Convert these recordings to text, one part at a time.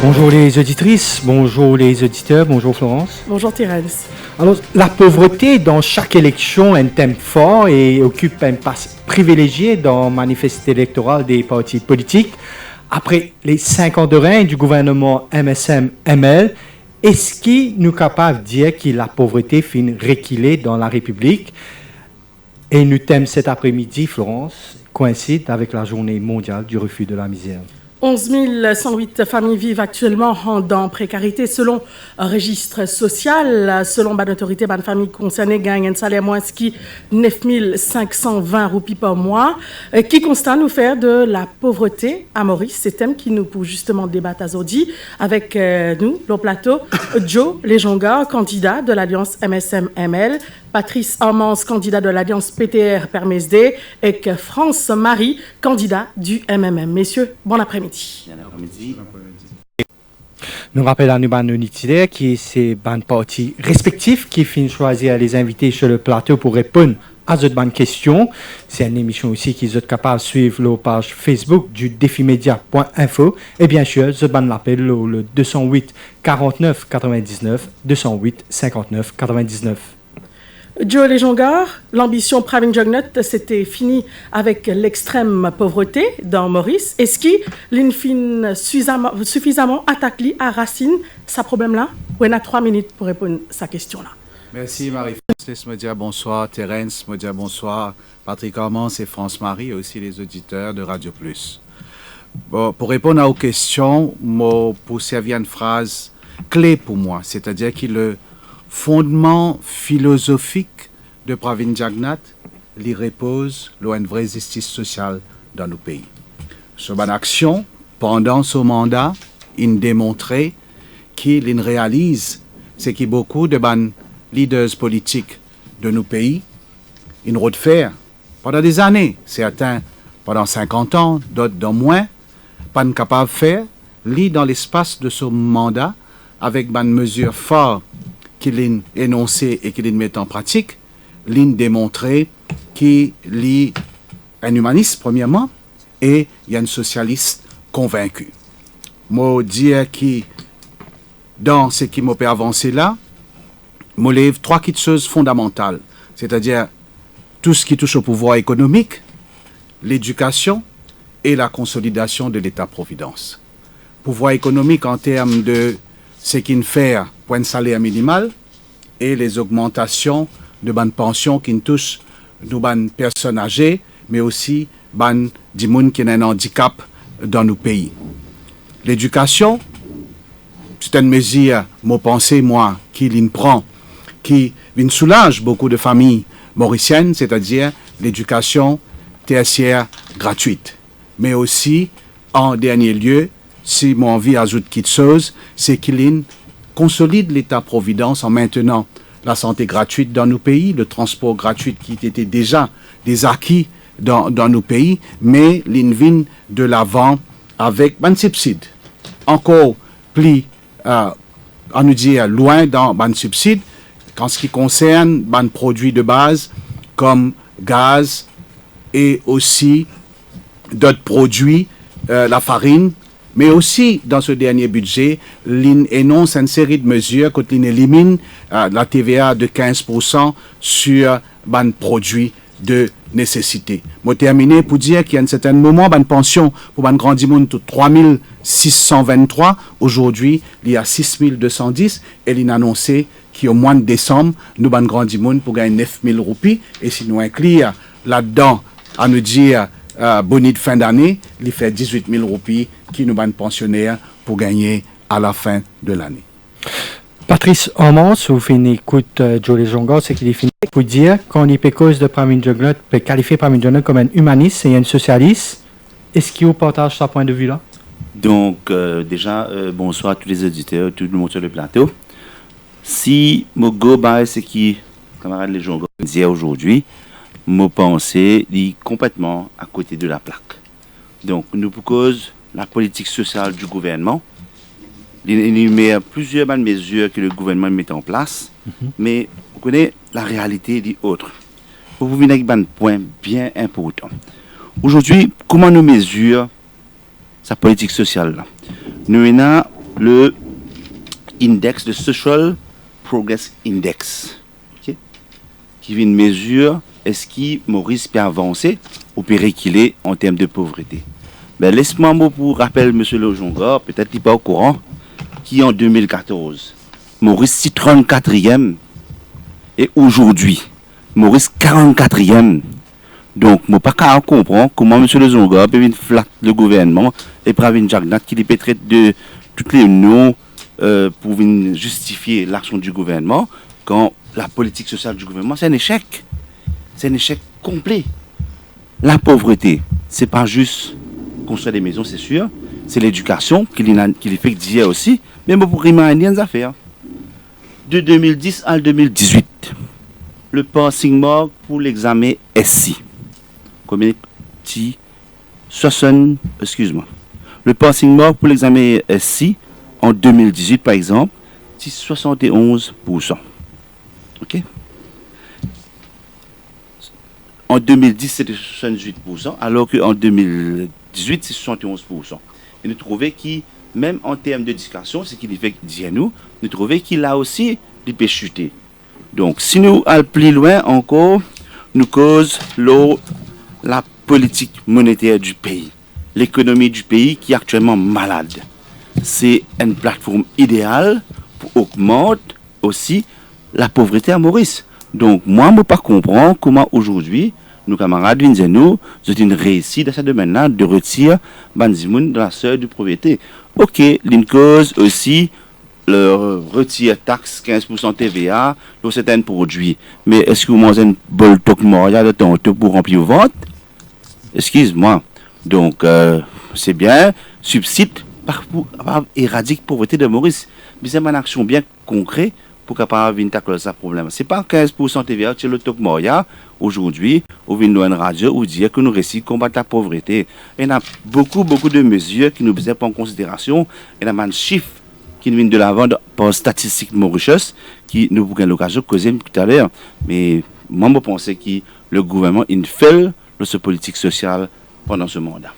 Bonjour les auditrices, bonjour les auditeurs, bonjour Florence. Bonjour Thérèse. Alors, la pauvreté dans chaque élection est un thème fort et occupe une place privilégiée dans le manifeste électoral des partis politiques. Après les 5 ans de règne du gouvernement MSM-ML, est-ce qu'il nous est capable de dire que la pauvreté finit reculer dans la République? Et nous thème cet après-midi, Florence, coïncide avec la journée mondiale du refus de la misère. 11 108 familles vivent actuellement en précarité selon un registre social. Selon l'autorité, les familles concernées gagnent un salaire moins qui 9 520 roupies par mois. Qui constate nous faire de la pauvreté à Maurice? C'est thème qui nous pour justement débattre aujourd'hui avec nous, le plateau, Joe Lejonga, candidat de l'Alliance MSM-ML, Patrice Armans, candidat de l'Alliance PTR PERMESD, et France Marie, candidat du MMM. Messieurs, bon après-midi. Nous rappelons à nous unitaire qui c'est ban parti respectif qui finit choisir les invités sur le plateau pour répondre à cette bonne question. C'est une émission aussi qui est capable de suivre la page Facebook du défimedia.info et bien sûr, ce ban l'appel le 208 49 99 208 59 99. Joe Lejonga, l'ambition Pravin Jugnut, c'était fini avec l'extrême pauvreté dans Maurice. Est-ce qu'il fin suffisamment attaqué à racine sa problème-là? On a 3 minutes pour répondre à sa question-là. Merci Marie-France. Laisse-moi dire bonsoir Terence, me dire bonsoir Patrick Armand et France Marie et aussi les auditeurs de Radio Plus. Bon, pour répondre à vos questions, pour servir une phrase clé pour moi, c'est-à-dire que le fondement philosophique de Pravin Jugnut, il repose une vraie justice sociale dans nos pays. Sur une action, pendant ce mandat, il démontrait qu'il réalise ce que beaucoup de leaders politiques de nos pays, ils ont fait pendant des années, certains pendant 50 ans, d'autres dans moins, pas capables de faire, dans l'espace de ce mandat, avec une mesure forte qu'il a énoncé et qu'il met en pratique, il démontrer qu'il est un humaniste, premièrement, et il y a un socialiste convaincu. Moi, dire que dans ce qui m'a fait avancer là, je lève 3 choses fondamentales, c'est-à-dire tout ce qui touche au pouvoir économique, l'éducation et la consolidation de l'État-providence. Pouvoir économique en termes de ce qu'il fait pour un salaire minimal et les augmentations de bonnes pensions qui touchent nos bonnes personnes âgées, mais aussi des gens qui ont un handicap dans nos pays. L'éducation, c'est une mesure, moi pensée, moi, qui prend, qui soulage beaucoup de familles mauriciennes, c'est-à-dire l'éducation tertiaire gratuite. Mais aussi, en dernier lieu, si mon envie ajoute quelque chose, c'est qu'il consolide l'État-providence en maintenant la santé gratuite dans nos pays, le transport gratuit qui était déjà des acquis dans nos pays, mais l'INVIN de l'avant avec un subside. Encore plus, on nous dit loin dans un subside, en ce qui concerne les produits de base comme gaz et aussi d'autres produits, la farine, mais aussi, dans ce dernier budget, l'IN énonce une série de mesures quand l'IN élimine la TVA de 15% sur les produits de nécessité. Je terminer pour dire qu'il y a un certain moment, une pension pour un grand monde de 3 623. Aujourd'hui, il y a 6 210 et l'IN a annoncé qu'au mois de décembre, nous, un grand monde pour gagner 9 000 roupies. Et si nous incluons là-dedans, à nous dire, bonus de fin d'année, il fait 18 000 roupies qui nous ban pensionnaires pour gagner à la fin de l'année. Patrice Armans, vous faites une écoute Joe Lejonga, c'est qu'il est fini pour dire qu'on y peut cause de Pravin Jugnut, peut qualifier Pravin Jugnut comme un humaniste et un socialiste. Est-ce qu'il vous partage ce point de vue-là? Donc, déjà, bonsoir à tous les auditeurs, tout le monde sur le plateau. Si mon go c'est qui, camarade Lejonga, disait aujourd'hui, mon pensée est complètement à côté de la plaque. Donc, nous pour cause la politique sociale du gouvernement, il met plusieurs mesures que le gouvernement met en place, mais vous connaissez la réalité est autre. Pour vous venir avec un point bien important. Aujourd'hui, comment nous mesurons sa politique sociale là? Nous avons le index, le Social Progress Index, okay? Qui vient mesure est-ce que Maurice peut avancer ou peut reculer en termes de pauvreté. Ben, laisse-moi pour rappel, M. Lojongor, peut-être qu'il n'est pas au courant, qui en 2014, Maurice est 34e et aujourd'hui, Maurice 44e. Donc, je ne peux pas comprendre comment M. Lojongor peut venir flatter le gouvernement et Pravin Jagnat qui peut traiter de toutes les noms pour venir justifier l'action du gouvernement quand la politique sociale du gouvernement, c'est un échec. C'est un échec complet. La pauvreté, ce n'est pas juste construire des maisons, c'est sûr. C'est l'éducation qui les fait dire aussi. Mais pour rimer des affaires. De 2010 à 2018, le passing mark pour l'examen SI. Combien de 60, excuse-moi. Le passing mark pour l'examen SI en 2018, par exemple, c'est 71%. OK? En 2010, c'était 78%, alors qu'en 2018, c'est 71%. Et nous trouvons qu'il, même en termes d'éducation, ce qu'il fait dire nous trouvons qu'il a aussi des peut chuter. Donc, si nous allons plus loin encore, nous cause la politique monétaire du pays, l'économie du pays qui est actuellement malade. C'est une plateforme idéale pour augmenter aussi la pauvreté à Maurice. Donc, moi, je ne peux pas comprendre comment aujourd'hui, nos camarades viennent nous, c'est une réussite dans ce domaine-là de retirer Banzimoun de la sœur de pauvreté. Ok, l'une cause aussi, le retire taxe 15% TVA sur certains produits. Mais est-ce que vous mangez une bol toc moria de temps pour remplir vos ventes? Excuse-moi. Donc, c'est bien, subside par éradiquer la pauvreté de Maurice. Mais c'est une action bien concrète pour capable venir tacler ce problème. C'est pas 15% TVA sur le toc moria aujourd'hui, on vient nous une radio ou dire que nous réussissons à combattre la pauvreté. Il y a beaucoup de mesures qui nous prennent en considération. Il y a un chiffre qui nous vient de l'avant par statistique Mauritius qui nous avons l'occasion de causer tout à l'heure. Mais moi, je pense que le gouvernement il fait sa politique sociale pendant ce mandat.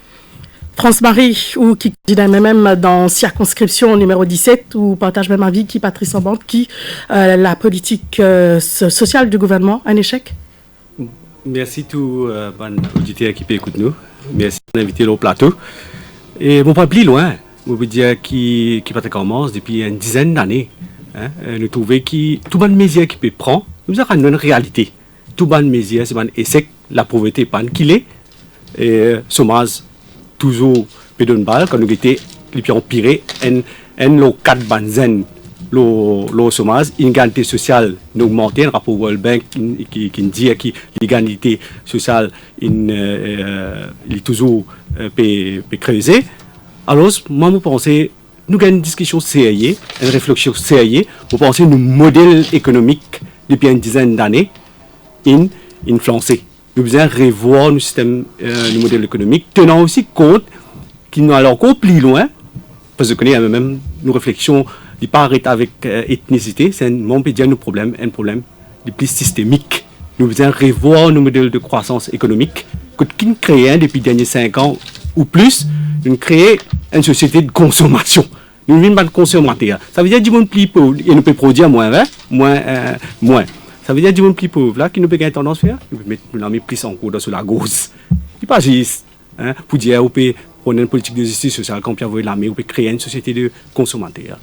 France-Marie, ou qui candidat même dans circonscription numéro 17, ou partage même avis qui Patrice Ambante, qui la politique sociale du gouvernement, un échec? Merci tous les auditeurs qui écoutent nous. Merci d'inviter au plateau. Et bon, pas plus loin, on peut dire qui commence depuis une dizaine d'années. Hein, nous trouvons que tout bonne mesure qui peut prendre, nous avons une réalité. Tout bonne mesure, c'est un échec, la pauvreté pas qu'il est, et chômage toujours peu d'une balle quand nous étions les plus empirés, en 4 banzen. Le chômage, l'inégalité sociale nous augmente, un rapport World Bank qui dit que l'inégalité sociale est toujours creusée. Alors, moi, je pense que nous avons une discussion sérieuse, une réflexion sérieuse, je pense que nos modèles économiques depuis une dizaine d'années sont influencés. Nous devons revoir nos systèmes, nos modèles économiques, tenant aussi compte qu'ils nous allons encore plus loin, parce que nous avons même nos réflexions. Il ne pas avec ethnicité, c'est un problème plus systémique. Nous devons revoir nos modèles de croissance économique, qui nous créent depuis les derniers 5 ans ou plus, nous créons une société de consommation. Nous ne sommes pas de consommateurs. Ça veut dire que du monde plus pauvre, et nous pouvons produire moins. Ça veut dire que du monde plus pauvre, là, qui nous peut gagner tendance à faire, nous pouvons mettre plus en cours sur la gauche. Il n'est pas juste pour dire qu'on peut prendre une politique de justice sociale, qu'on peut avoir l'armée, on peut créer une société de consommateurs.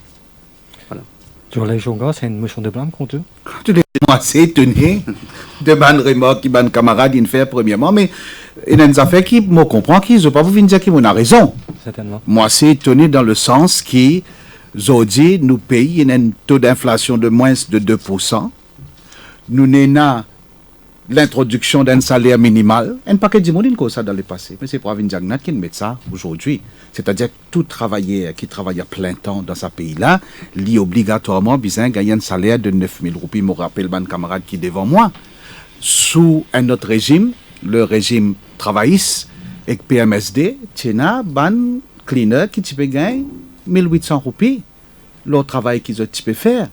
Sur les Jonga, c'est une motion de blâme contre eux. Moi, assez étonné de ban remorque qui ban camarade il fait premièrement, mais il y a des affaires qui me comprennent qui ne pas vous venir dire qu'ils ont raison. Certainement. Moi, c'est étonné dans le sens qui, aujourd'hui, nous payons un taux d'inflation de moins de 2%. Nous n'avons l'introduction d'un salaire minimal. Un paquet de monde comme ça dans le passé. Mais c'est pour Pravin Jagnat qui met ça aujourd'hui. C'est-à-dire que tout travailleur qui travaille à plein temps dans ce pays-là, lui obligatoirement besoin de gagner un salaire de 9 000 roupies. Je me rappelle mon camarade qui est devant moi. Sous un autre régime, le régime travailliste, avec PMSD, Tchena, ban cleaner qui peut gagner 1800 roupies. Le travail qu'ils ont pu faire.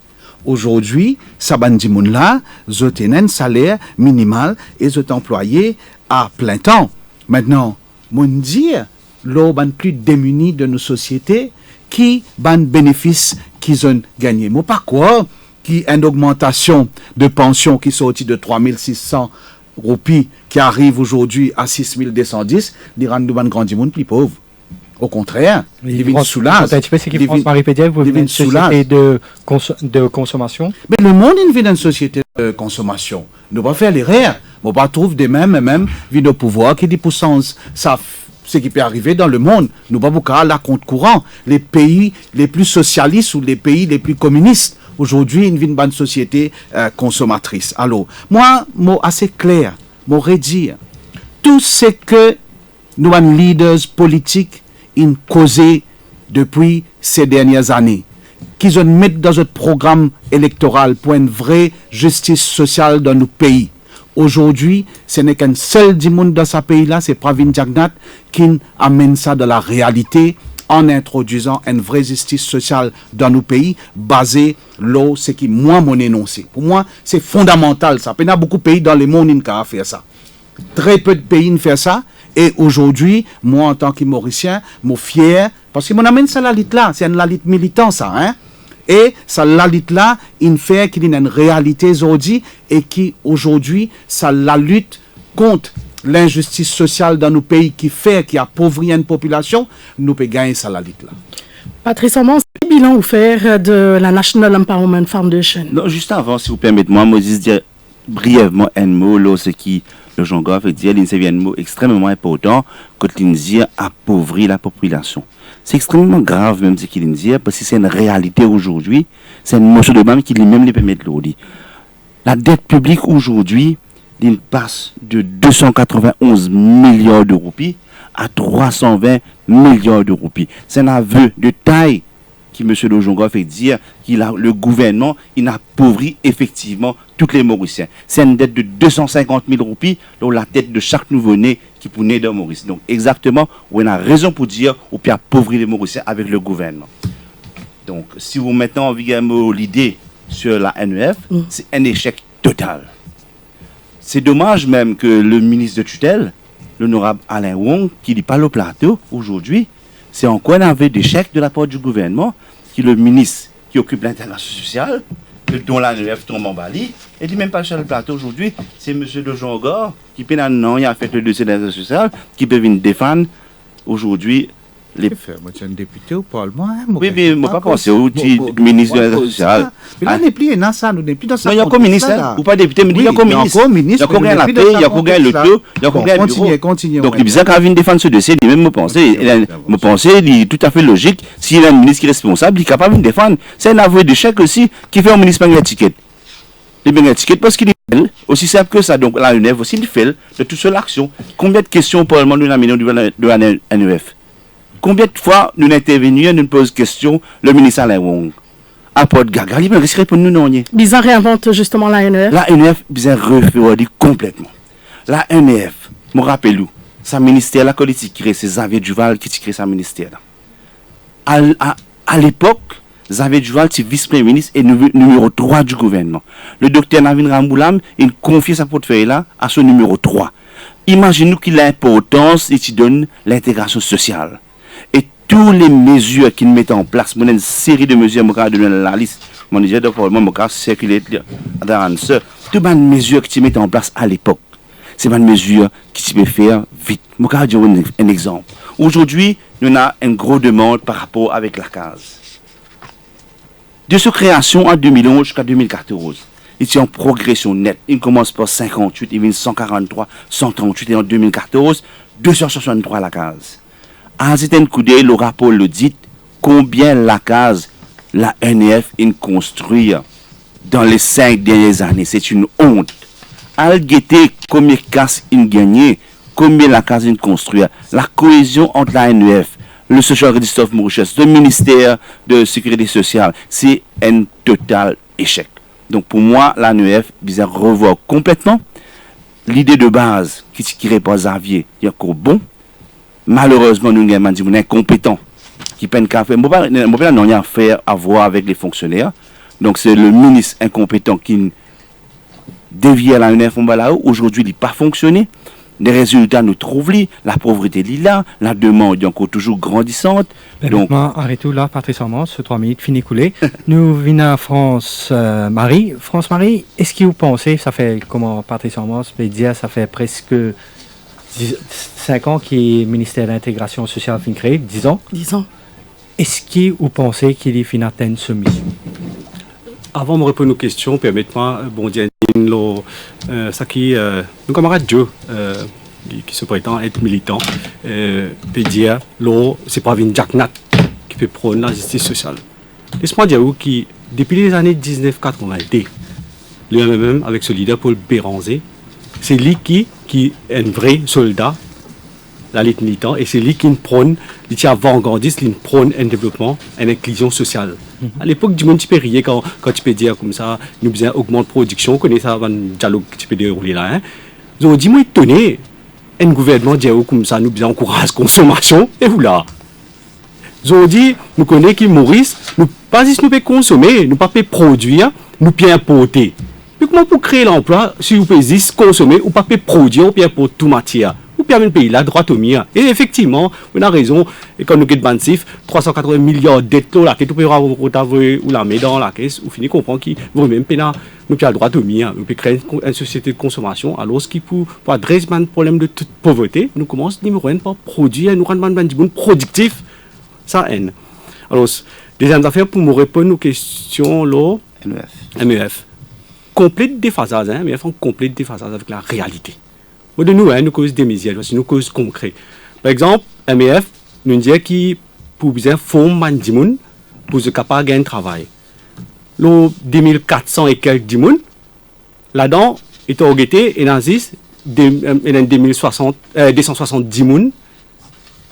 Aujourd'hui, Sabandi Mounla, ils ont un salaire minimal et ils sont employés à plein temps. Maintenant, mon dire, l'on plus démunis de nos sociétés qui ban bénéfice qu'ils ont gagné. Moi, pas quoi, qui a une augmentation de pension qui sortit de 3600 roupies, qui arrive aujourd'hui à 6210, ils rendent nous grand monde plus pauvre. Au contraire, ils viennent soulager. C'est qui France-Marie Pédiel, vous venez d'une société de consommation. Mais le monde, il vient d'une société de consommation. Nous ne pas faire l'erreur. On va trouver des mêmes, vient au pouvoir, qui dit pour sens, ça, ce qui peut arriver dans le monde. Nous ne pas à la compte courant. Les pays les plus socialistes ou les pays les plus communistes, aujourd'hui, ils viennent d'une société consommatrice. Alors, moi assez clair, moi dire, tout ce que nous, leaders politiques, ont causé depuis ces dernières années, qu'ils ont mis dans un programme électoral pour une vraie justice sociale dans nos pays. Aujourd'hui, ce n'est qu'un seul monde dans ce pays-là, c'est Pravin Jagnnath, qui amène ça dans la réalité en introduisant une vraie justice sociale dans nos pays, basée là, ce qui moi mon énoncé. Pour moi, c'est fondamental ça. Il y a beaucoup de pays dans le monde qui ont fait ça. Très peu de pays font ça. Et aujourd'hui, moi, en tant que Mauricien, je suis fier, parce que mon amène ça la lutte là, c'est une lutte militant ça, hein. Et ça la lutte là, il fait qu'il y a une réalité aujourd'hui, et qui aujourd'hui, ça la lutte contre l'injustice sociale dans nos pays qui fait, qui appauvrit une population, nous pouvons gagner ça la lutte là. Patrice Amon, quel bilan vous faire de la National Empowerment Foundation? Non, juste avant, si vous permettez-moi, je dire brièvement un mot, là, ce qui le Jean-Gard veut dire, c'est un mot extrêmement important quand il dit appauvrir la population. C'est extrêmement grave même ce qu'il dit, parce que c'est une réalité aujourd'hui, c'est une notion de même qui lui-même les permet de l'audir. La dette publique aujourd'hui, il passe de 291 milliards de roupies à 320 milliards de roupies. C'est un aveu de taille qui, M. Le Jean-Gard fait dire que le gouvernement, il appauvrit effectivement tous les Mauriciens. C'est une dette de 250 000 roupies, la tête de chaque nouveau-né qui peut naître dans Maurice. Donc exactement, on a raison pour dire qu'on peut appauvrir les Mauriciens avec le gouvernement. Donc si vous mettez en vigueur l'idée sur la NEF, c'est un échec total. C'est dommage même que le ministre de tutelle, l'honorable Alain Wong, qui n'est pas le plateau aujourd'hui, c'est encore un aveu d'échec de la part du gouvernement, qui le ministre qui occupe l'intégration sociale, dont la NEF tombe en Bali, et dit même pas sur le plateau aujourd'hui, c'est M. De Jean-Gard qui peut il a fait le dossier de l'intégration sociale, qui peut venir défendre aujourd'hui les... Moi, je suis un député au Parlement. Oui, mais je ne pas penser au ministre de l'intégration sociale. Mais là, on n'est plus dans ça, nous n'est plus dans ça. Non, il y a encore ministre, ou pas député, mais il y a encore ministre. Il y a encore gagné la paix, il y a encore gagné le taux, il y a encore gagné le bureau. Continue. Donc, il est bizarre quand il vient défendre ce dossier, il même me penser, il est tout à fait logique. S'il y a un ministre qui est responsable, il est capable de défendre. C'est un aveu d'échec aussi qui fait au ministre payer l'étiquette. Il paye l'étiquette parce qu'il est aussi simple que ça. Donc, la NEF aussi, il fait de toute seule action. Combien de questions au Parlement nous avons de la NEF? Combien de fois nous intervenons, nous posons question, le ministre Alain Wong? Apporte Gaga, il va répondre nous non. Bizarre réinvente justement la NEF. La NEF, bizarre refait complètement. La NEF, je me rappelle où, sa ministère, la politique qui crée, c'est Xavier Duval qui crée sa ministère. À l'époque, Xavier Duval, c'est vice-premier ministre et numéro 3 du gouvernement. Le docteur Navin Ramboulam, il confie sa portefeuille-là à son numéro 3. Imaginez-nous qu'il a l'importance et qu'il donne l'intégration sociale. Et toutes les mesures qu'il met en place, une série de mesures, je vais donner la liste, je vais circuler dans ce. Toutes les mesures qu'il met en place à l'époque, c'est une mesure qui peut faire vite. Je vais donner un exemple. Aujourd'hui, nous avons une grosse demande par rapport avec la case. De sa création en 2011 jusqu'à 2014, il y a une progression nette. Il commence par 58, il vient 143, 138 et en 2014, 263 la case. À cet coup d'œil, le rapport le dit combien la case, la NEF, a construit dans les 5 dernières années. C'est une honte. À guetter combien de cases il gagné, combien la case il construit. La cohésion entre la NEF, le Social Christophe Mauritius, le ministère de la Sécurité sociale, c'est un total échec. Donc pour moi, la NEF, il faut revoir complètement l'idée de base qui est tirée par Xavier, il y a encore bon. Malheureusement, nous avons dit incompétents qui peinent qu'à faire. Mon père n'a rien à faire à voir avec les fonctionnaires. Donc c'est le ministre incompétent qui dévie à la NEF. Aujourd'hui, il n'a pas fonctionné. des résultats nous trouvent la pauvreté là, la demande est encore toujours grandissante. Donc, arrêtez là, Patrice Armand, 3 minutes, fini coulé. Nous venons à France-Marie. France-Marie, est-ce que vous pensez, ça fait, comment Patrice Armand peut dire, ça fait presque 5 ans que le ministère de l'Intégration sociale a été créé, 10 ans. 10 ans. Est-ce que vous pensez qu'il est fini d'atteindre ce mission? Avant de répondre aux questions, permettez-moi, bon, dire, ça qui, nos camarades Joe, qui se prétend être militant, peut dire, c'est pas une Jack Nat qui peut prôner la justice sociale. Laisse-moi dire que depuis les années 1990, le MMM avec ce leader Paul Béranger, c'est lui qui est un vrai soldat, la lutte militante, et c'est lui qui prône, il est avant-gardiste, il prône un développement, une inclusion sociale. À l'époque du monde, tu peux rier quand tu peux dire comme ça, nous besoin augmenter la production, on connaît ça, un dialogue que tu peux dérouler là. Ils ont dit, moi, étonné, un gouvernement dit comme ça, nous besoin encourager la consommation, et vous là. Ils ont dit, nous connaissons qui Maurice, nous pas juste nous pouvons consommer, nous pas pouvons produire, nous pouvons importer. Mais comment pour créer l'emploi, si vous pouvez juste consommer, ou pas pouvez produire, ou pouvez importer toute matière? Ou bien le pays là, droit au mien. Et effectivement, on a raison, et quand nous avons bansif, 380 milliards de dettes là, que tu peux avoir ou la mettre dans la caisse, ou finir comprendre qu'il vaut même pas nous avons le droit au mien. Nous pouvons créer une société de consommation, alors ce qui pour adresser le problème de toute pauvreté, nous commençons numéro 1 par produire, nous rendre un bon productif, ça haine. Alors, deuxième affaire, pour me répondre aux questions, là, MEF. Complète déphasage, MEF en complète déphasage avec la réalité. De nous, nous cause des misères, nous cause concret. Par exemple, MEF nous dit qu'il pour bien former des gens pour se capable de gagner un travail. Le 2400 et quelques dimoun, là-dedans, est targeté et dans 270 dimoun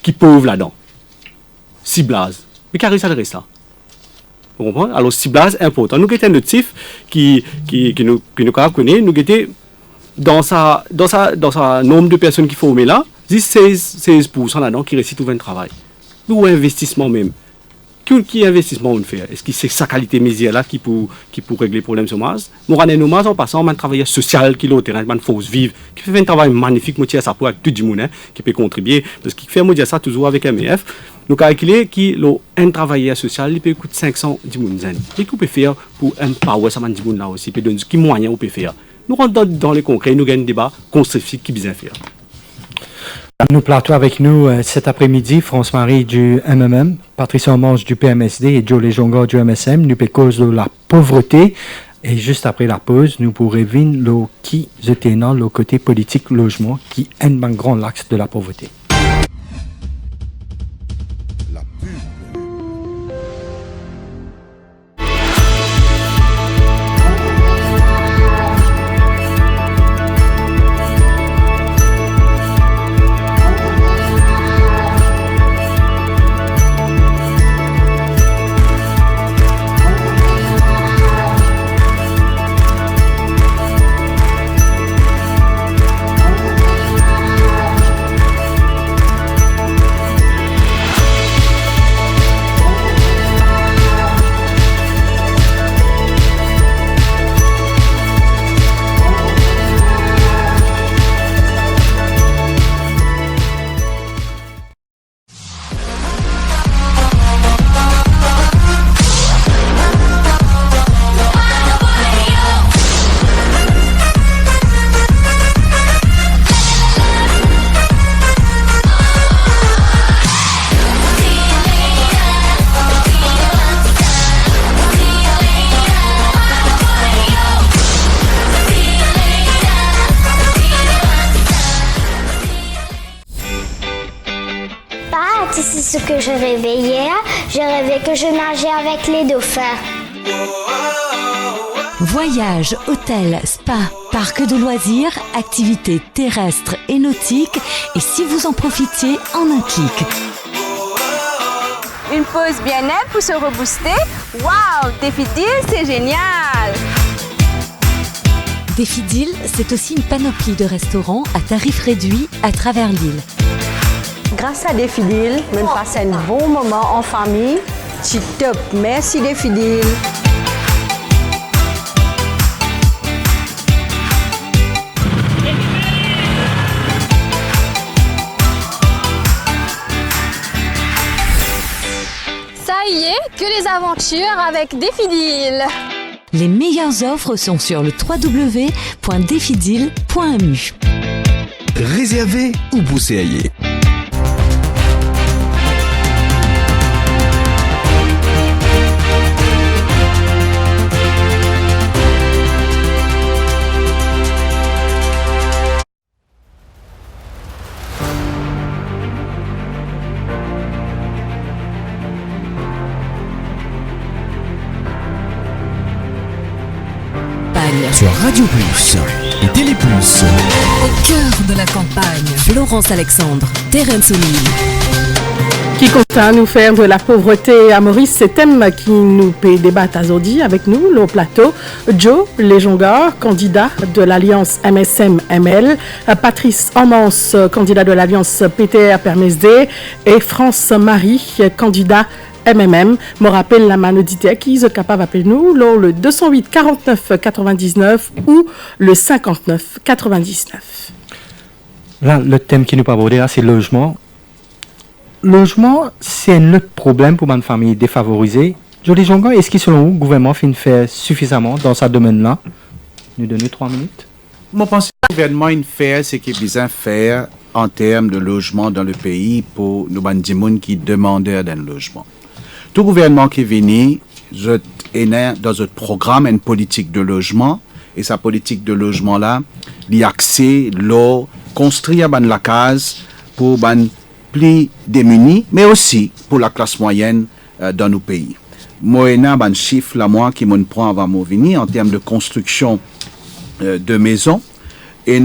qui pauvres là-dedans. Ciblage. Mais qu'est-ce que ça reste là? Vous comprenez? Alors, ciblage important. Nous avons un notif qui nous connaît, nous avons dans sa nombre de personnes qui formées là, 16% là-dedans qui réussissent trouver un travail. Ou investissement même. Qui investissement on fait? Est-ce que c'est sa qualité misère là qui pour régler le problème chômage? Moi, en passant, un travailleur social qui est au terrain, une force vive, qui fait un travail magnifique, moi, ça pour avec tout le monde, qui peut contribuer. Parce qu'il fait, moi, ça toujours avec MEF. Nous calculons qu'un travailleur social, il peut coûter 500 dimoun. Et qu'on peut faire pour un power, ça m'a dit là aussi, il peut donner qui moyen on peut faire. Nous rentrons dans les concrets, nous gagnons un débat constructif qui bien faire. Nous plateau avec nous cet après-midi, France-Marie du MMM, Patrice Armange du PMSD et Joe Lejonga du MSM. Nous parlons cause de la pauvreté. Et juste après la pause, nous pourrons voir qui était dans le côté politique logement, qui est un grand axe de la pauvreté. C'est ce que je rêvais hier. Je rêvais que je nageais avec les dauphins. Voyages, hôtels, spa, parcs de loisirs, activités terrestres et nautiques. Et si vous en profitiez en un clic. Une pause bien-être pour se rebooster. Waouh, Défi Deal, c'est génial! Défi Deal, c'est aussi une panoplie de restaurants à tarifs réduits à travers l'île. Grâce à Défi Deal, on passe un bon moment en famille. C'est top. Merci Défi Deal. aventures avec Défidil. Les meilleures offres sont sur le www.defidil.mu. Réservé ou bousséaillé. Sur Radio Plus et Télé Plus. Au cœur de la campagne, Florence Alexandre, Terence O'Neill. Qui compte à nous faire de la pauvreté à Maurice, c'est thème qui nous peut débattre aujourd'hui avec nous, le plateau. Joe Lejonga, candidat de l'Alliance MSM-ML, Patrice Hormans, candidat de l'Alliance PTR-PERMSD et France Marie, candidat MMM. Me rappelle la man auditeur qui est capable d'appeler nous le 208 49 99 ou le 59 99. Là, le thème qui nous peut aborder là, c'est logement. Logement, c'est un autre problème pour une famille défavorisée. Jolie Jonga, est-ce que selon vous, le gouvernement fait suffisamment dans ce domaine-là? Nous donnons 3 minutes. Moi, je pense que le gouvernement fait ce qu'il a besoin de faire en termes de logement dans le pays pour nous gens qui demandent d'un logement. Tout gouvernement qui est venu, est dans un programme, une politique de logement, et sa politique de logement-là, l'accès, l'eau, construire la case pour les plus démunis, mais aussi pour la classe moyenne dans nos pays. Moi, il y a un chiffre là, moi, qui me prend avant de venir en termes de construction de maisons. Et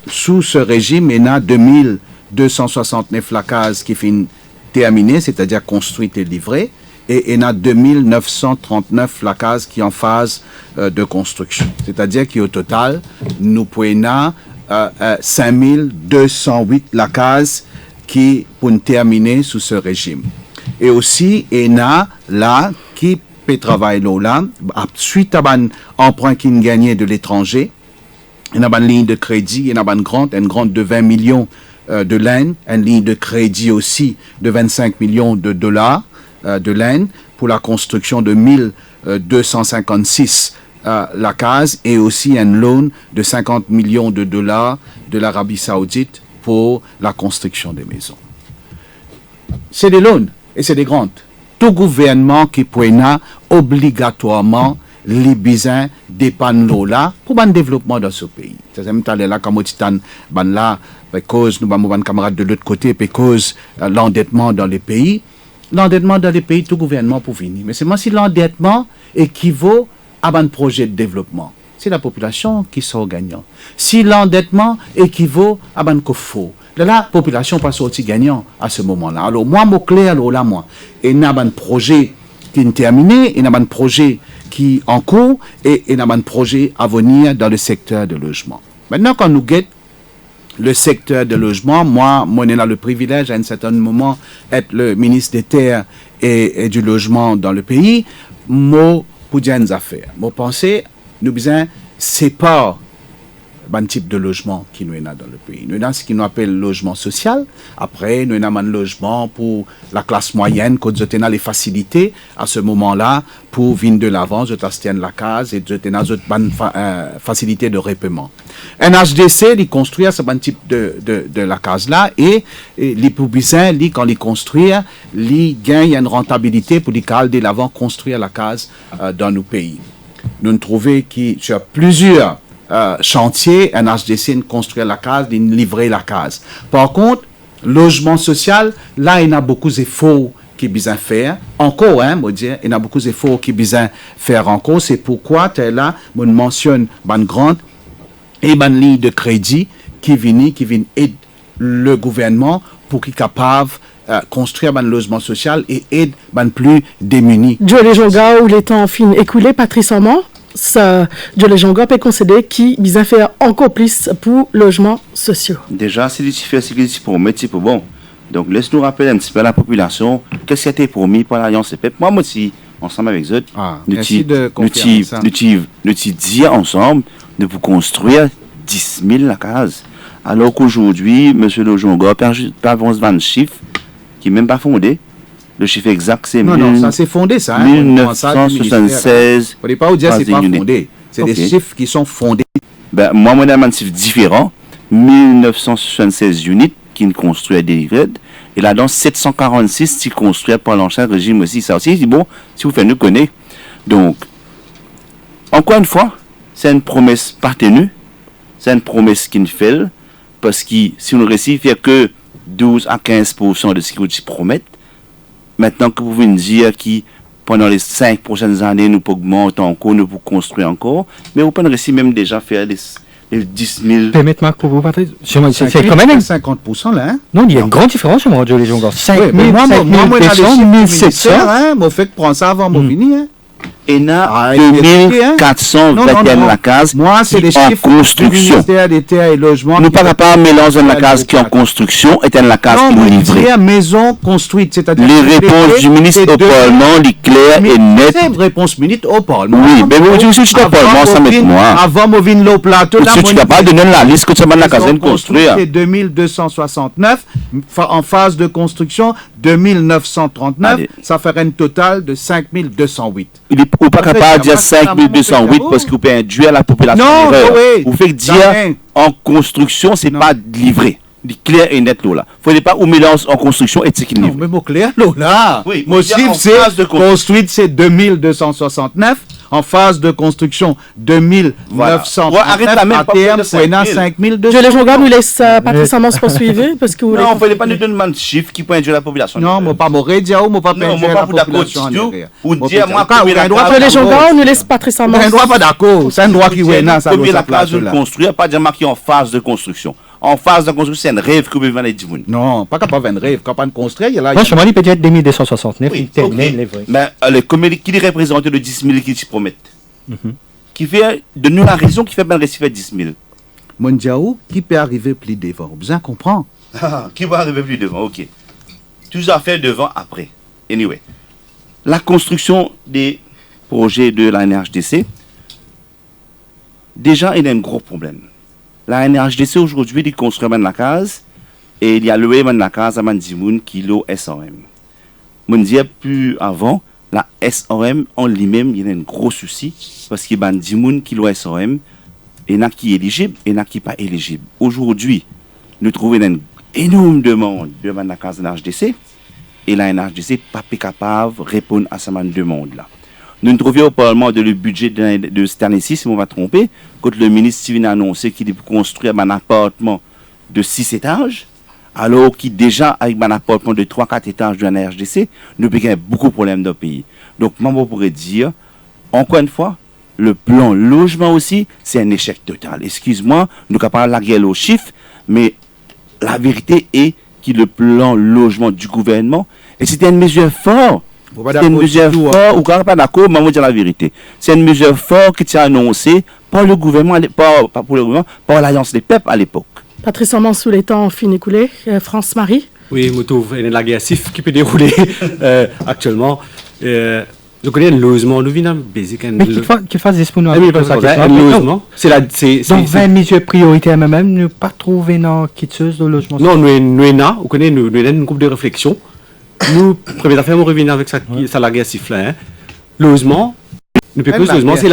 sous ce régime, il y a 2269 la case qui finit terminée, c'est-à-dire construite et livrée. Et il y a 2939 la case qui est en phase de construction. C'est-à-dire qu'au total, nous pouvons 5208 la case qui pour terminer sous ce régime. Et aussi, il y a là qui peut travailler là, suite à un emprunt qui est gagné de l'étranger. Il y a une ligne de crédit, il y a une grande de 20 millions de l'Inde, une ligne de crédit aussi de 25 millions de dollars de l'Inde pour la construction de 1256 la case et aussi un loan de 50 millions de dollars de l'Arabie Saoudite pour la construction des maisons. C'est des loans et c'est des grandes. Tout gouvernement qui peut obligatoirement les besoins dépendent là pour le développement dans ce pays. C'est même là comme titan là cause nous avons camarades de l'autre côté cause l'endettement dans les pays. L'endettement dans les pays, tout gouvernement pour venir. Mais c'est moi si l'endettement équivaut à un projet de développement. C'est la population qui sort gagnant. Si l'endettement équivaut à un faux, la population passe aussi gagnant à ce moment-là. Alors moi, mon clé, alors là, moi, il y a un projet qui est terminé, il y a un projet qui est en cours et il y a un projet à venir dans le secteur de logement. Maintenant, quand nous guettons le secteur de logement, moi, on a le privilège à un certain moment d'être le ministre des Terres et du logement dans le pays. Moi, pour dire des affaires, moi, pensez, nous besoin séparer un type de logement qui nous est dans le pays. Nous avons ce qu'on appelle logement social. Après, nous avons un logement pour la classe moyenne, quand nous avons les facilités à ce moment-là pour venir de l'avant, nous avons la case et nous avons une facilité de repaiement. Un HDC, il construit ce type de la case-là et les publicins, quand ils construisent, ils gagnent une rentabilité pour les caler de l'avant construire la case dans nos pays. Nous trouvons qu'il y a plusieurs chantier, un HDC, construire la case, livrer la case. Par contre, logement social, là, il y a beaucoup d'efforts qui besoin faire. Encore, il y a beaucoup d'efforts qui besoin faire encore. C'est pourquoi, là, on mentionne une grande et une ligne de crédit qui vient aider le gouvernement pour qu'il soit capable construire un logement social et aider les plus démunis. Joe Lejonga, où les temps fin écoulés, Patrice Hormans, Joe Lejonga peut concéder qui vient faire encore plus pour logements sociaux. Déjà, c'est difficile, c'est pour métier pour bon. Donc, laisse-nous rappeler un petit peu à la population qu'est-ce qui a été promis par l'Alliance EPEP. Moi aussi, ensemble avec eux, nous dit ensemble de vous construire 10 000 la case. Alors qu'aujourd'hui, M. Lejonga, par 20 chiffres, qui n'est même pas fondé, Le chiffre exact, c'est Non, ça c'est fondé, ça. 1976. On n'est pas au dire c'est pas fondé. C'est des chiffres qui sont fondés. Ben, moi, on a un chiffre différent. 1976 units qui construisent des livrets. Et là, dans 746 qui construisent par l'ancien régime aussi. Ça aussi, bon, si vous faites nous connaître. Donc, encore une fois, c'est une promesse pas tenue. C'est une promesse qui ne fait. Parce que si on réussit, il n'y a que 12 à 15% de ce qu'ils promettent. Maintenant que vous venez dire que pendant les 5 prochaines années, nous pouvons augmenter encore, nous pouvons construire encore. Mais vous pouvez réussir même déjà faire les 10 000. Permettez-moi pour vous, Patrice. C'est quand même 50% là. Hein? Non, il y a une grande différence sur mon Dieu, les gens. 5 000, moi, 1 700. Moi, fait prendre ça avant mon venir. Et là, 2421 la case moi, c'est des chiffres en construction. Du ministère des Terres et Logements. Nous ne pas mélanger la case qui est en construction et la case qui est livrée. Maison construite, c'est-à-dire les réponses du ministre au Parlement, les claires et nettes. C'est une réponse ministre au Parlement. Oui, mais vous dites aussi que au Parlement, ça met moi. Avant Movin l'eau plateau, tu n'as pas donné la liste que tu as la case construire. C'est 2269 en phase de construction, 2939, ça ferait un total de 5208. Il n'est pas capable de dire 5208 parce que vous pouvez induire la population. Non, oui. Vous faites dire en construction, c'est pas livré. Clair et net là. Il ne faut pas ou mélange en construction et livré. Non, mais mon clair là. Oui, mon chiffre c'est construite c'est 2269. En phase de construction 2900 à terme, c'est 5200. Je les regarde, nous laisse Patrice Amos poursuivre parce que non, on ne peut pas nous donner un chiffre qui peut induire la population. Non, moi pas m'aurait dit ou moi pas induire la population. Ou dire moi je les regarde, nous laisse Patrice Amos. On ne doit pas d'accord, c'est un droit qui est là, ça doit la case de construire, pas dire qui est en phase de construction. En phase de construction, c'est un rêve que vous pouvez vendre. Non, pas capable de rêve. Quand on construit, il y a là. Moi, je m'en dis peut-être 2269. Oui, mais qui représente le 10 000 qui promettent qui fait de nous la raison qui fait bien récit 10 000. Mondiaou, qui peut arriver plus devant? Vous en comprenez? Qui va arriver plus devant? Ok. Tout ça fait devant après. Anyway. La construction des projets de la NRHDC, déjà, il y a un gros problème. La NRHDC aujourd'hui, il construit la case et il y a loué la case à Mandimoun kilo SRM. Mon dire plus avant, la SRM en lui-même, il y a un gros souci parce qu'il y a Mandimoun kilo SRM et il y en a qui est éligible et il y en a qui n'est pas éligible. Aujourd'hui, nous trouvons une énorme demande de la case de NRHDC et la NRHDC n'est pas capable de répondre à cette demande-là. Nous nous trouvions au Parlement de le budget de cette année-ci, si on va tromper, quand le ministre Steven a annoncé qu'il allait construire un appartement de 6 étages, alors qu'il déjà, avec un appartement de 3-4 étages de la NRHDC, nous avons beaucoup de problèmes dans le pays. Donc, moi, je pourrais dire, encore une fois, le plan logement aussi, c'est un échec total. Excuse-moi, nous ne pouvons pas la guerre aux chiffres, mais la vérité est que le plan logement du gouvernement, et c'était une mesure forte. C'est une mesure forte, ou quand pas d'accord, mais on va dire la vérité. C'est une mesure forte qui a annoncée par le gouvernement, pas pour le gouvernement, par l'Alliance des peuples à l'époque. Patrice Amand, sous les temps fin écoulés, France-Marie. Oui, je trouve qu'il y a la guerre qui peut dérouler actuellement. Je connais le logement, nous venons basic. Mais qu'il fasse des spoons oui, parce que le logement, c'est donc 20 mesures prioritaires même, ne pas trouver dans quitteuse de logement. Non, nous avons une groupe de réflexion. Nous, première affaire, nous revenons avec ça la guerre sifflée. Logement, nous peut logement, c'est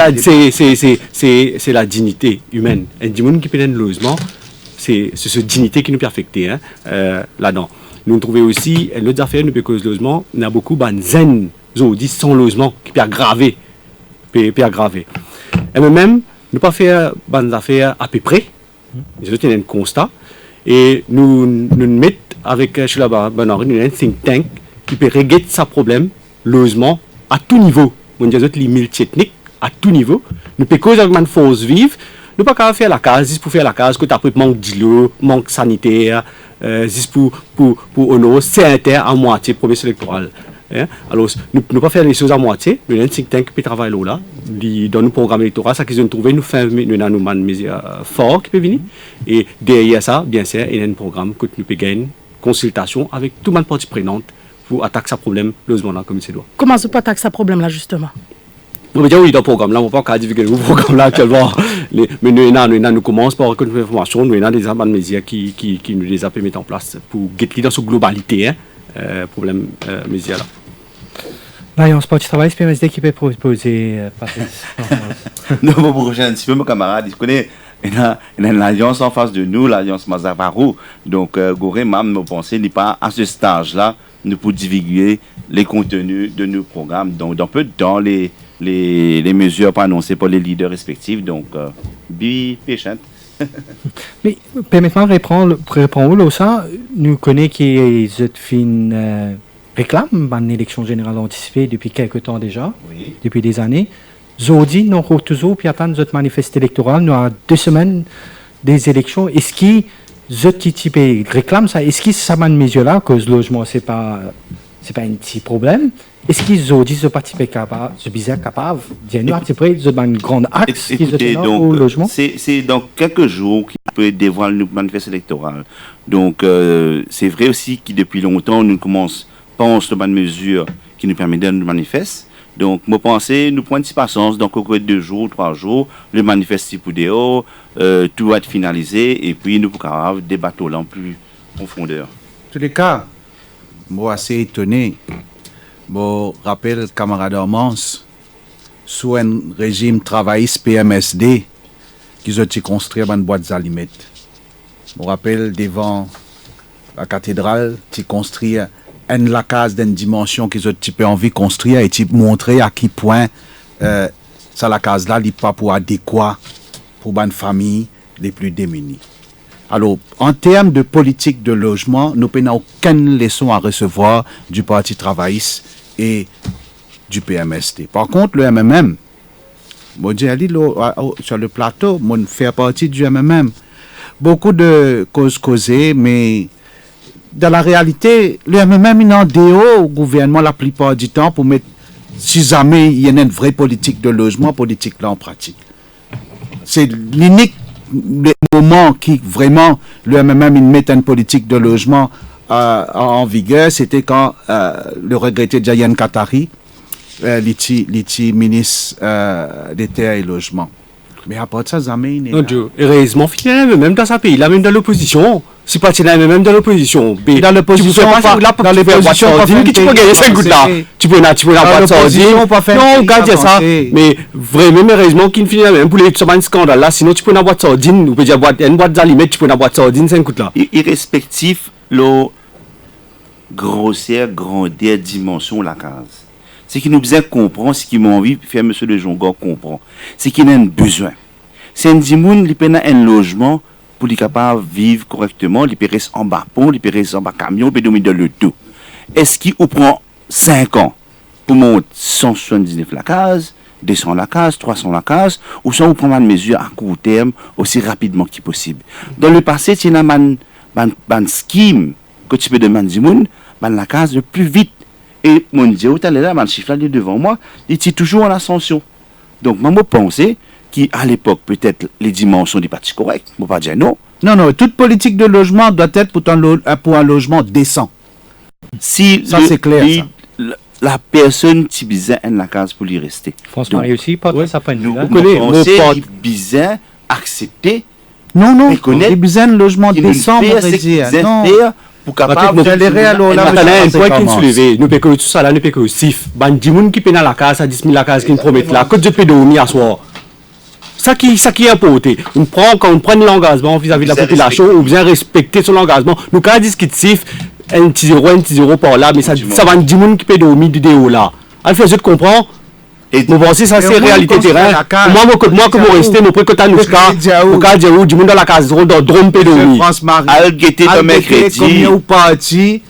la dignité humaine. Un dimanche qui peut un logement, c'est cette dignité qui nous peut affecter là-dedans. Nous trouvons aussi, l'autre affaire, nous peut cause logement, il y a beaucoup de zen, sans logement, qui peut aggraver. Et même, nous pas faire des affaires à peu près. Nous avons un constat. Et nous mettons avec Chulaba Bernard, un think tank qui peut régler ce problème, logement, à tout niveau. Nous avons les multi-ethniques, à tout niveau. Nous pouvons causer une force vive. Nous ne pouvons pas faire la case, juste pour faire la case, que tu as manque d'îlot, manque sanitaire, juste pour honorer, c'est inter à moitié promesse électorale. Alors, nous ne pouvons pas faire les choses à moitié. Nous avons un think tank qui peut travailler là, dans nos programmes électoraux, ça qu'ils ont trouvé, nous avons un mesure fort qui peut venir. Et derrière ça, bien sûr, il y a un programme que nous pouvons gagner, consultation avec tout le monde partie prenante pour attaquer ce problème, logement là, comme il se doit. Comment vous pouvez attaquer ce problème là, justement? On va dire oui, dans le programme là, on ne va pas divulguer le programme là actuellement. Mais nous commençons par une information, nous avons des mesures qui nous les a mis en place pour guetter dans cette globalité, problème mesure là. L'Alliance Parti Travail, c'est PMSD qui peut proposer, Patrice. Non, mon prochain, un petit peu, mon camarade, il connaît. Il y a une alliance en face de nous, l'alliance Mazavarou. Donc, Goré, même, nous pensons, n'est pas à ce stage-là, nous pour divulguer les contenus de nos programmes. Donc, un peu dans les mesures pas annoncées par les leaders respectifs. Donc, be patient. Mais permettez-moi de répondre ça. Nous connaissons que ZFIN réclame une élection générale anticipée depuis quelques temps déjà, depuis des années. Zodi, nous avons toujours puis attendre notre manifeste électoral. Nous avons 2 semaines des élections. Est-ce qui réclame ça? Est-ce que ça m'a une mesure là, cause logement, c'est pas un petit problème? Est-ce qu'ils Zodi, ce parti capable, ce bizarre capable, dire nous à peu une grande axe qui est au logement? C'est dans quelques jours qu'il peut dévoiler le manifeste électoral. Donc, c'est vrai aussi que depuis longtemps, nous pense de bonnes mesures qui nous permettent de nous manifester. Donc, moi, pensez, nous prenons une petite patience. Donc, au cours de 2 jours, 3 jours, le manifeste pour tout va être finalisé et puis nous pourrons débattre là en plus profondeur. En tous les cas, moi, assez étonné. Je rappelle, camarade Armance, sous un régime travailliste PMSD, qu'ils ont construit une boîte d'allumettes. Je rappelle, devant la cathédrale, ils ont construit la case d'une dimension qu'ils ont envie de construire et montrer à quel point la case-là n'est pas pour adéquat pour une famille les plus démunies. Alors, en termes de politique de logement, nous n'avons aucune leçon à recevoir du Parti travailliste et du PMSD. Par contre, le MMM, moi, sur le plateau, moi, fait partie du MMM. Beaucoup de causes causées, mais dans la réalité, le MMM est en déo au gouvernement la plupart du temps pour mettre, si jamais il y a une vraie politique de logement, politique là en pratique. C'est l'unique moment qui vraiment le MMM met une politique de logement en vigueur, c'était quand le regretté Jayan Katari, l'ITI ministre des Terres et Logements. Mais après ça, jamais il non, Dieu, heureusement, même dans sa pays, là, même dans l'opposition. Si pas même dans l'opposition. Dans l'opposition, dans l'opposition, tu peux gagner 5 gouttes là. Tu peux la boîte sardine. Non, regarde ça. Mais vraiment, heureusement qu'il finit même pour les scandales là. Sinon, tu peux la boîte sardine, ou peut dire une boîte d'allumettes, tu peux la boîte sardine 5 gouttes là. Irrespectif, le grossière, grandeur, dimension la case. C'est qu'il nous besoin comprendre ce qui m'a envie de faire M. Le Jongor comprend. C'est qu'il a un besoin. C'est un dimoun qui a un logement pour être capable de vivre correctement, il peut rester en bas pont, il peut rester en bas camion, il peut dominer le tout. Est-ce qu'il prend 5 ans pour monter 179 la case, 200 la case, 300 la case, ou soit on prend une mesure à court terme aussi rapidement que possible? Dans le passé, il y a un scheme que tu peux demander la case le plus vite. Et mon Dieu, tout à l'heure, le chiffre là devant moi, il est toujours en ascension. Donc, moi, je pense qu'à l'époque, peut-être, les dimensions n'est pas correctes. Je ne peux pas dire non. Non, toute politique de logement doit être pour un logement décent. Si ça, c'est clair, ça. La personne qui besoin de la case pour y rester. François aussi, pas ça pas nous pensons qu'il besoin accepter. Non, il besoin de logement décent, non. Pour capable de gérer alors là un point qui soulevé nous peut tout ça là nous peut aussi bandimoun qui pena la case à 10 000 la case qui promet là que de pédonie à soir ça qui est apporté quand on prend l'engagement vis-à-vis de la population ou bien respecter son engagement nous quand discutif un petit zéro par là mais ça va bandimoun qui pédonie du déo là alors je comprends. Et vous pensez ça c'est réalité terrain. Moi que vous restez nous que t'as nous cas du monde dans la case dans drone pédonie. France Marie. Al guetter comme mercredi. Combien ou parti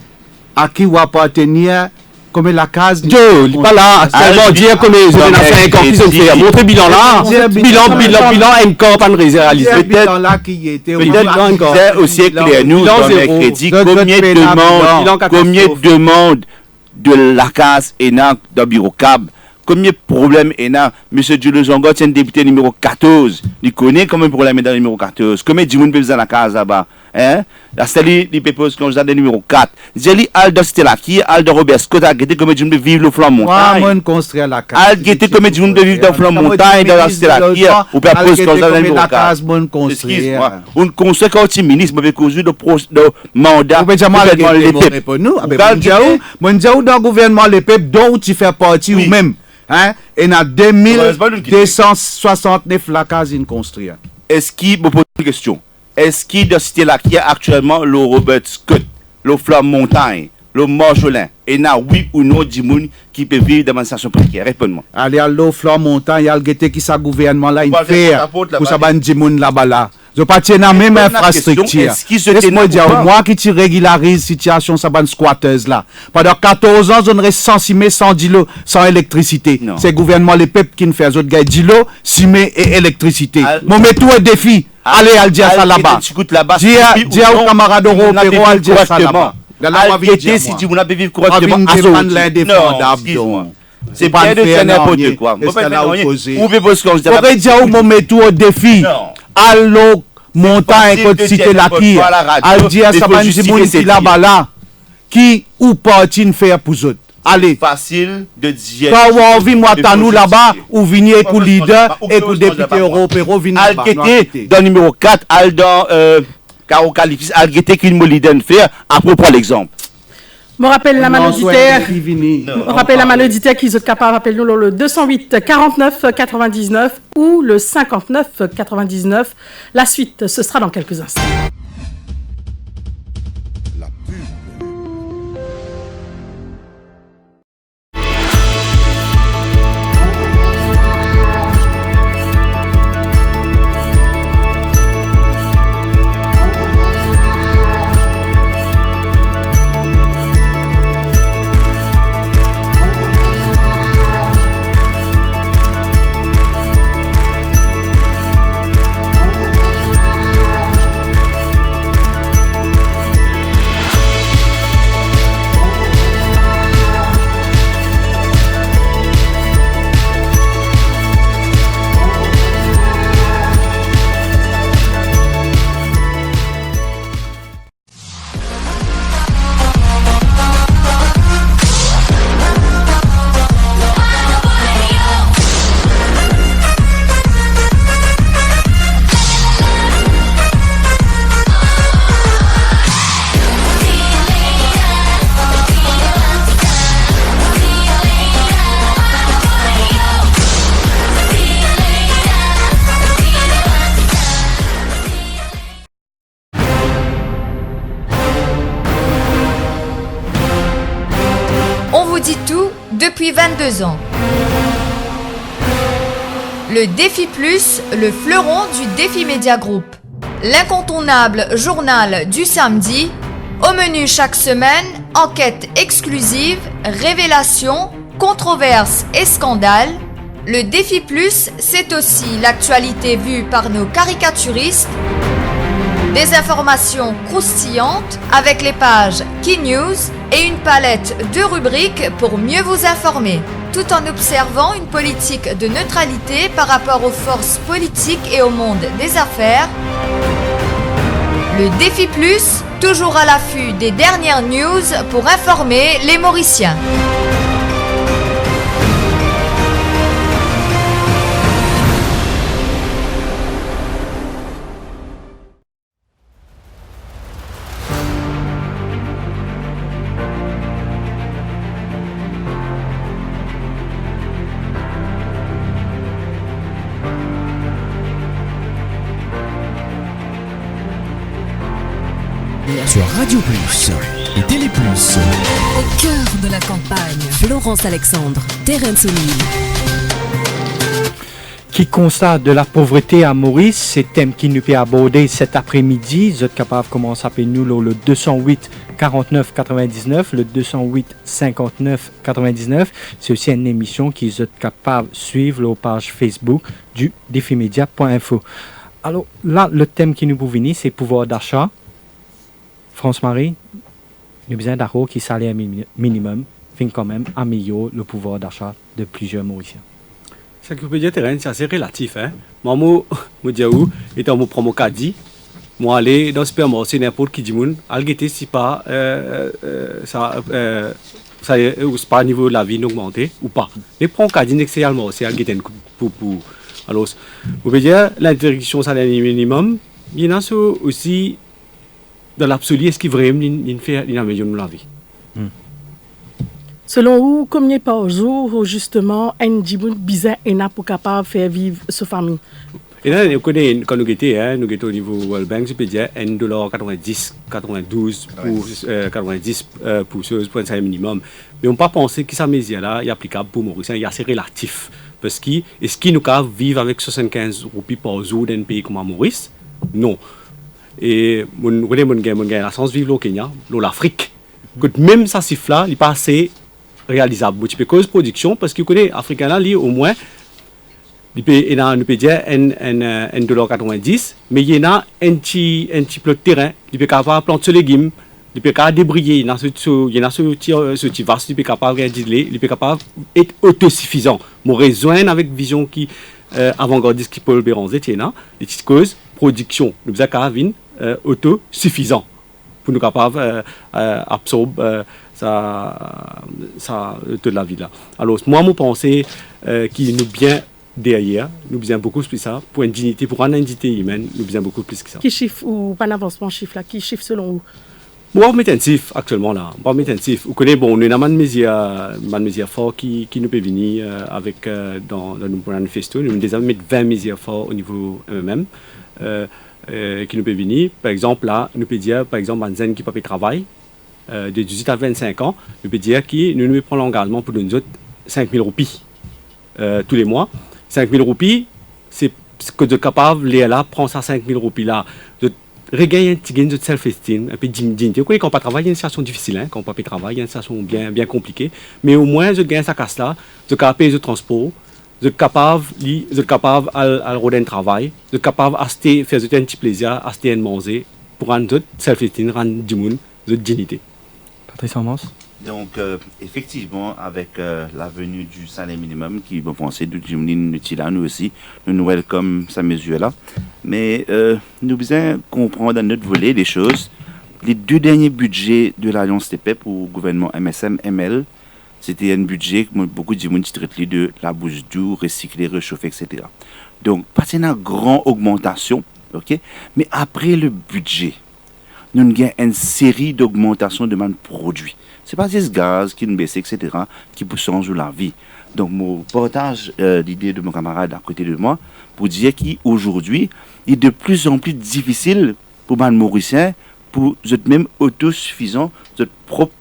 à qui ou appartenir comme la case. Dieu, il pas là. Seulement dire comme ils ont 5 ans qu'ils ont fait. Montrez bilan là. Bilan encore pas réalisé. Bilan là qui était c'est aussi clair nous dans mercredi combien de demandes de la case ENAC dans bureau cab. Combien de problèmes est là? Monsieur Jules Zongot, c'est un député numéro 14. Il connaît combien de problèmes est dans le numéro 14. Combien de monde peut dans la case là-bas? Hein? La série des pépos candidat numéro 4. J'ai dit Aldo Stelaki, Aldo Robert Scott a guetté comme je vivre le flanc montagne. Moi, construire la case. Al guetté comme je vivre dans le flanc montagne, dans la Stelaki, ou bien poste candidat numéro 4. Excuse-moi. On construit quand tu ministre, mais cause de mandat. Vous pouvez dire, pour nous. Mondiaou dans le gouvernement, les peuples dont tu fais partie ou même. Hein? Et il y a 2269 la case in construire. Est-ce qu'il me pose une question? Est-ce qu'il doit citer là qui est actuellement le Robert Scott, le Flamme Montagne, le Marjolin, et il y a oui ou non du monde qui peut vivre dans une situation précaire? Réponds-moi. Allez, à l'eau, Flamme Montagne, il y a le guetté qui sa gouvernement là, il fait pour ça ban du monde là-bas là. Je pas tiens la même infrastructure. Laisse-moi dire, moi qui tu régularise situation ça ban squatters là. Pendant 14 ans, on reste sans cimé, sans dilo, sans électricité. C'est le gouvernement les peuples qui nous fait autres gars dilo, cimé et électricité. Mon met tout un défi. Allez, al dire ça là-bas. Dis à aux camarades européens, al dire ça là-bas. Algété, si tu voulais vivre correctement, l'indépendable. C'est pas de faire n'importe quoi. Vous pouvez dire au moment tout au défi. Allo montagne côté cité la qui. Al dire ça va nous dire là-bas là. Qui ou parti faire pour eux. Allez. Facile de dire. Quand on vit moi nous là-bas ou venir pour leader et pour député européen venir là-bas. Algété dans numéro 4, al dans Caro Califis, Algété qui nous leader faire à propos l'exemple. Je rappelle la manoditaire. Je rappelle la manoditaire qui est capable rappelle-nous le 208 49 99 ou le 59 99. La suite, ce sera dans quelques instants. Depuis 22 ans. Le Défi Plus, le fleuron du Défi Média Group. L'incontournable journal du samedi. Au menu chaque semaine, enquêtes exclusives, révélations, controverses et scandales. Le Défi Plus, c'est aussi l'actualité vue par nos caricaturistes. Des informations croustillantes avec les pages Key News et une palette de rubriques pour mieux vous informer, tout en observant une politique de neutralité par rapport aux forces politiques et au monde des affaires. Le Défi Plus, toujours à l'affût des dernières news pour informer les Mauriciens. Sur Radio Plus et Télé Plus. Au cœur de la campagne, Florence Alexandre, Terence O'Neill. Qui constate de la pauvreté à Maurice, c'est thème qui nous peut aborder cet après-midi. Vous êtes capable de commencer à appeler nous le 208 49 99, le 208 59 99. C'est aussi une émission qui vous êtes capable de suivre la page Facebook du défimedia.info. Alors là, le thème qui nous peut venir, c'est pouvoir d'achat. France-Marie, nous avons besoin d'argent qui salaire minimum, fait quand même améliorer le pouvoir d'achat de plusieurs Mauriciens. Ce que vous pouvez dire, Terence, c'est assez relatif. Hein? Moi, je dis où, étant mon promo Cadi, Moi, aller dans le supermarché, n'importe qui dit, algueté, si pas, ça, c'est pas niveau de la vie augmenté ou pas. Mais prends qu'à dire c'est algueté pour. Alors, vous pouvez dire, l'interdiction salaire minimum, il y en a aussi, dans l'absolu, est-ce qu'il vraiment fait l'amélioration de la vie? Selon vous, combien par jour, justement, un djiboun bizarre est pour capable de faire vivre sa famille? Et là, quand nous étions au niveau World Bank, je peux dire $1,90, 92 pour 90 pour un salaire minimum. Mais on ne peut pas penser que ça mesure-là est applicable pour Maurice. Il est assez relatif. Parce que, est-ce qu'il nous peut vivre avec 75 roupies par jour dans un pays comme Maurice? Non. Et on a la chance de vivre au Kenya, l'Afrique. Même ça chiffre-là, il n'est pas assez réalisable. Tu peux cause production parce que les Africains, au moins, il peut dire $1,90, mais il y a un petit plot de terrain, il peut capable planter des légumes, il peut capable débrayer, il y a ce petit vaste, il peut capable réaliser, il peut capable être autosuffisant. Mon raison avec vision qui avant-gardiste qui Paul Béranger, il y a des petites causes production, nous sommes capable autosuffisant pour nous capable absorber ça de la vie là. Alors moi, je pense qu'il nous bien derrière, nous besoin beaucoup plus ça pour une dignité, pour une dignité humaine, nous besoin beaucoup plus que ça. Qui chiffre ou pas d'avancement chiffre là? Qui chiffre selon vous? Moi, je suis intensif actuellement là. Vous connaissez, bon, on a une mesure fort qui nous peut venir avec dans nos manifestos. Nous avons déjà mis 20 mesures fortes au niveau MMM qui nous peut venir. Par exemple, là, nous peut dire, par exemple, un jeune qui peut pas travailler de 18 à 25 ans, nous peut dire qu'il nous prend l'engagement pour nous autres 5 000 roupies tous les mois. 5 000 roupies, c'est ce que de capable, là, prend ça 5 000 roupies là. Regagner un petit gain de self-esteem, un peu de dignité. Quand on ne travaille, il y a une situation difficile. Quand on ne peut pas travailler, il y a une situation bien compliquée. Mais au moins, je gagne sa casse là, je suis capable de transport, je suis capable de rôder un travail, je suis capable de faire un petit plaisir, de manger, pour rendre self-esteem, rendre du monde, de dignité. Patrice Armance. Donc, effectivement, avec la venue du salaire minimum, qui vont penser de nous aussi, nous welcome sa mesure-là. Mais nous devons comprendre dans notre volet les choses. Les 2 derniers budgets de l'Alliance TPEP pour le gouvernement MSM-ML, c'était un budget que beaucoup de gens traitent de la bouche douce, recycler, réchauffer, etc. Donc, pas une grande augmentation, ok? Mais après le budget, nous avons une série d'augmentations de demande produits. Ce n'est pas ce gaz qui nous baisse, etc., qui peut changer la vie. Donc, je partage l'idée de mon camarade à côté de moi pour dire qu'aujourd'hui, il est de plus en plus difficile pour les Mauriciens, pour être même autosuffisant, être propre,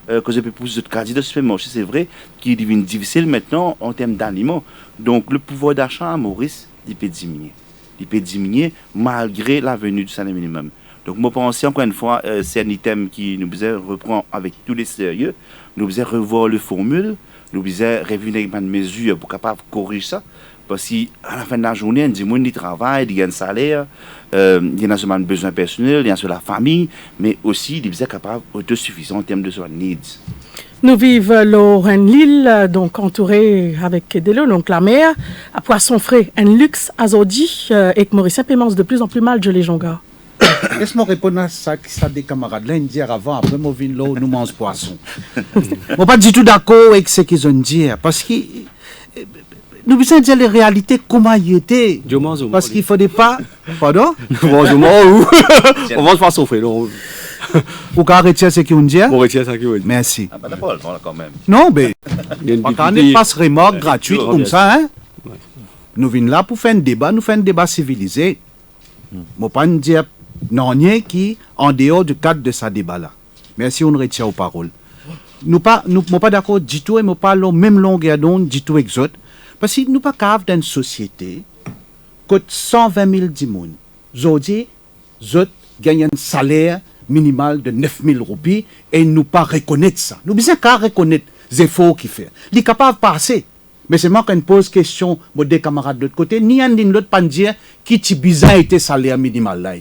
que je peux pousser de candidat supermarché. C'est vrai qu'il devient difficile maintenant en termes d'aliments. Donc, le pouvoir d'achat à Maurice, il peut diminuer. Il peut diminuer malgré la venue du salaire minimum. Donc, moi, pense encore une fois, c'est un item qui nous reprend avec tous les sérieux. Nous devons revoir le formule, nous devons revenir avec une mesure pour capable corriger ça. Parce qu'à la fin de la journée, il y a des gens qui travaillent, il y a un salaire, il y a un besoin personnel, il y a sur la famille, mais aussi, ils sont capables d'autosuffisance en termes de soins needs. Nous vivons l'île, donc entourée avec de l'eau, donc la mer, à poisson frais, un luxe azodi, et que Mauricien paiement de plus en plus mal, je les jonga. Laisse-moi répondre à ça, qui ça des camarades. Là, ils disent avant, après, moi, vin l'eau, nous mange poisson. Moi, pas du tout d'accord avec ce qu'ils ont dit, parce que nous besoin dire les réalités, comment ils étaient. Parce qu'il ne faudrait pas. Pardon? On mange poisson frais, non? Ou qu'à retirer ce qu'ils ont dit? On retient ce qu'ils ont dit. Merci. Ah, pas d'accord, quand même. Non, mais. On n'est pas ce remorque gratuit comme ça, hein? Nous venons là pour faire un débat, nous faisons un débat civilisé. Je ne pas dire non, qui en dehors du cadre de ce débat-là. Merci, on retient aux paroles. Nous ne pas d'accord du tout et nous pas la même longueur d'onde du tout exote. Parce que nous pas capable d'une société que 120 000 dimoun. Aujourd'hui, nous gagnons un salaire minimal de 9 000 roupies et nous pas reconnaître ça. Nous besoin qu'à reconnaître les efforts qu'il fait. Il est capable de passer. Mais c'est moi qui pose question à des camarades de l'autre côté, ni un ni l'autre pas dire qui est bizarre était salaire minimal là.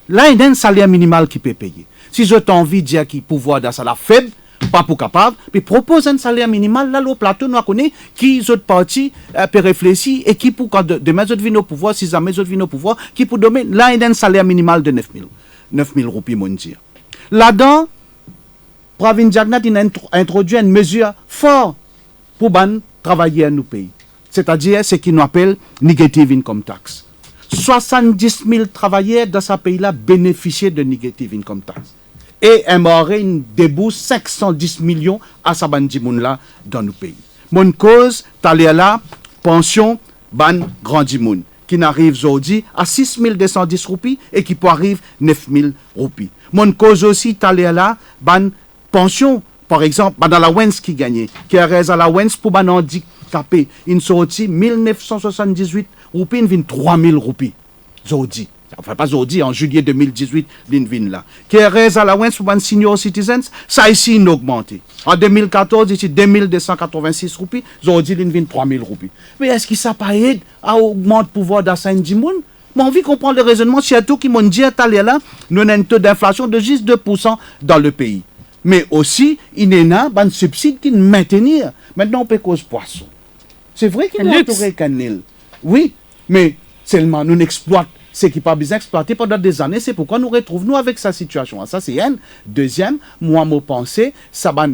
Là, il y a un salaire minimal qui peut payer. Si je t'ai envie de dire qu'il pouvoir d'achat la faible, pas pour capable, puis propose un salaire minimal, là, le plateau, nous connaît qui autres partis peut réfléchir et qui pour, quand demain, autres viennent au pouvoir, si jamais autres viennent au pouvoir, qui pour donner, là, il y a un salaire minimal de 9 000 roupies, mon dire. Là-dedans, Pravin Jagnat, il a introduit une mesure forte pour travailler à nos pays. C'est-à-dire ce qu'on appelle negative income tax. 70 000 travailleurs dans ce pays-là bénéficiaient de negative income tax. Et un moyen débourse 510 millions à sa bandimoun-là dans nos pays. Mon cause, t'allais là, pension, ban grandimoun, qui n'arrive aujourd'hui à 6 210 roupies et qui peut arriver 9 000 roupies. Mon cause aussi, t'allais là, ban pension, par exemple, ban allowance qui gagnait, qui a raison allowance pour ban handicapé, une sortie 1978 roupies, une vient 3 000 roupies. Aujourd'hui. Enfin, pas aujourd'hui, en juillet 2018, l'INVIN là. Qui est raison allowance pour les senior citizens, ça ici, il a augmenté. En 2014, ici, 2286 roupies, aujourd'hui, l'INVIN 3000 roupies. Mais est-ce que ça pas aide à augmenter le pouvoir d'achat du monde? Mais on vit comprendre le raisonnement, surtout qui m'ont dit, là, nous avons un taux d'inflation de juste 2% dans le pays. Mais aussi, il y a un subside qui nous maintenir. Maintenant, on peut cause poisson. C'est vrai qu'il y a un canil. Oui, mais seulement nous n'exploitons ce qui n'est pas bien exploité pendant des années. C'est pourquoi nous retrouvons avec cette situation. Ça, c'est un. Deuxième, moi, je pense, ça va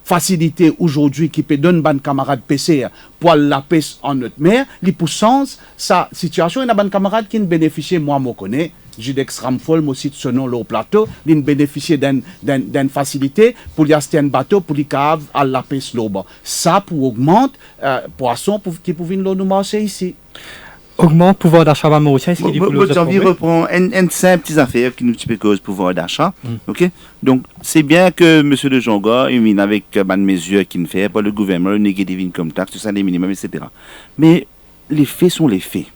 facilité aujourd'hui qui peut donner ban camarade PCR pour la paix en notre mer, les puissances, sa situation, il y a ban camarade qui ne bénéficie, moi, je connais, Judex Ramfol, moi aussi, selon le plateau, il bénéficie d'une facilité pour y acheter un bateau, pour y cave à la paix là-bas. Ça, pour augmenter, poisson, qui pouvait nous marcher ici. Augmente le pouvoir d'achat marocain, est-ce qu'il est j'ai envie de reprendre une simple petite affaire qui nous cause pouvoir d'achat. Ok? Donc, c'est bien que M. de Jonga, il avec une mesure qu'il fait par le gouvernement, le negative income tax, tout ça, les minimums, etc. Mais les faits sont les faits.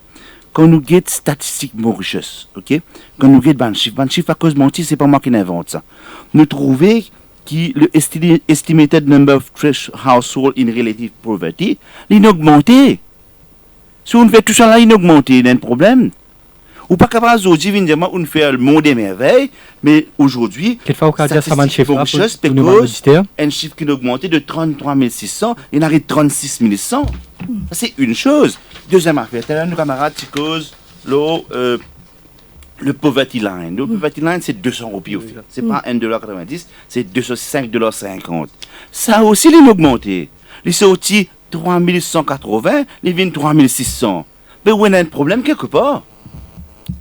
Quand nous guettons statistiques Mauritius, ok? Quand nous guettons ban chiffre à cause menti, c'est pas moi qui invente ça. Nous trouvons que le estimated number of trash households in relative poverty, il a augmenté. Si on fait tout ça là, il augmente, il y a un problème. Ou pas capable aujourd'hui, évidemment, on fait le monde des merveilles, mais aujourd'hui, un chiffre qui a augmenté de 33 600, il arrive 36 100. C'est une chose. Deuxième affaire, t'as un camarade qui cause le poverty line. Le poverty line, c'est 200 roupies au final. C'est pas 1,90$, c'est 5,50$. Ça aussi, il a augmenté. Il sorti 3180, les vignes 3600. Mais où il y a un problème quelque part?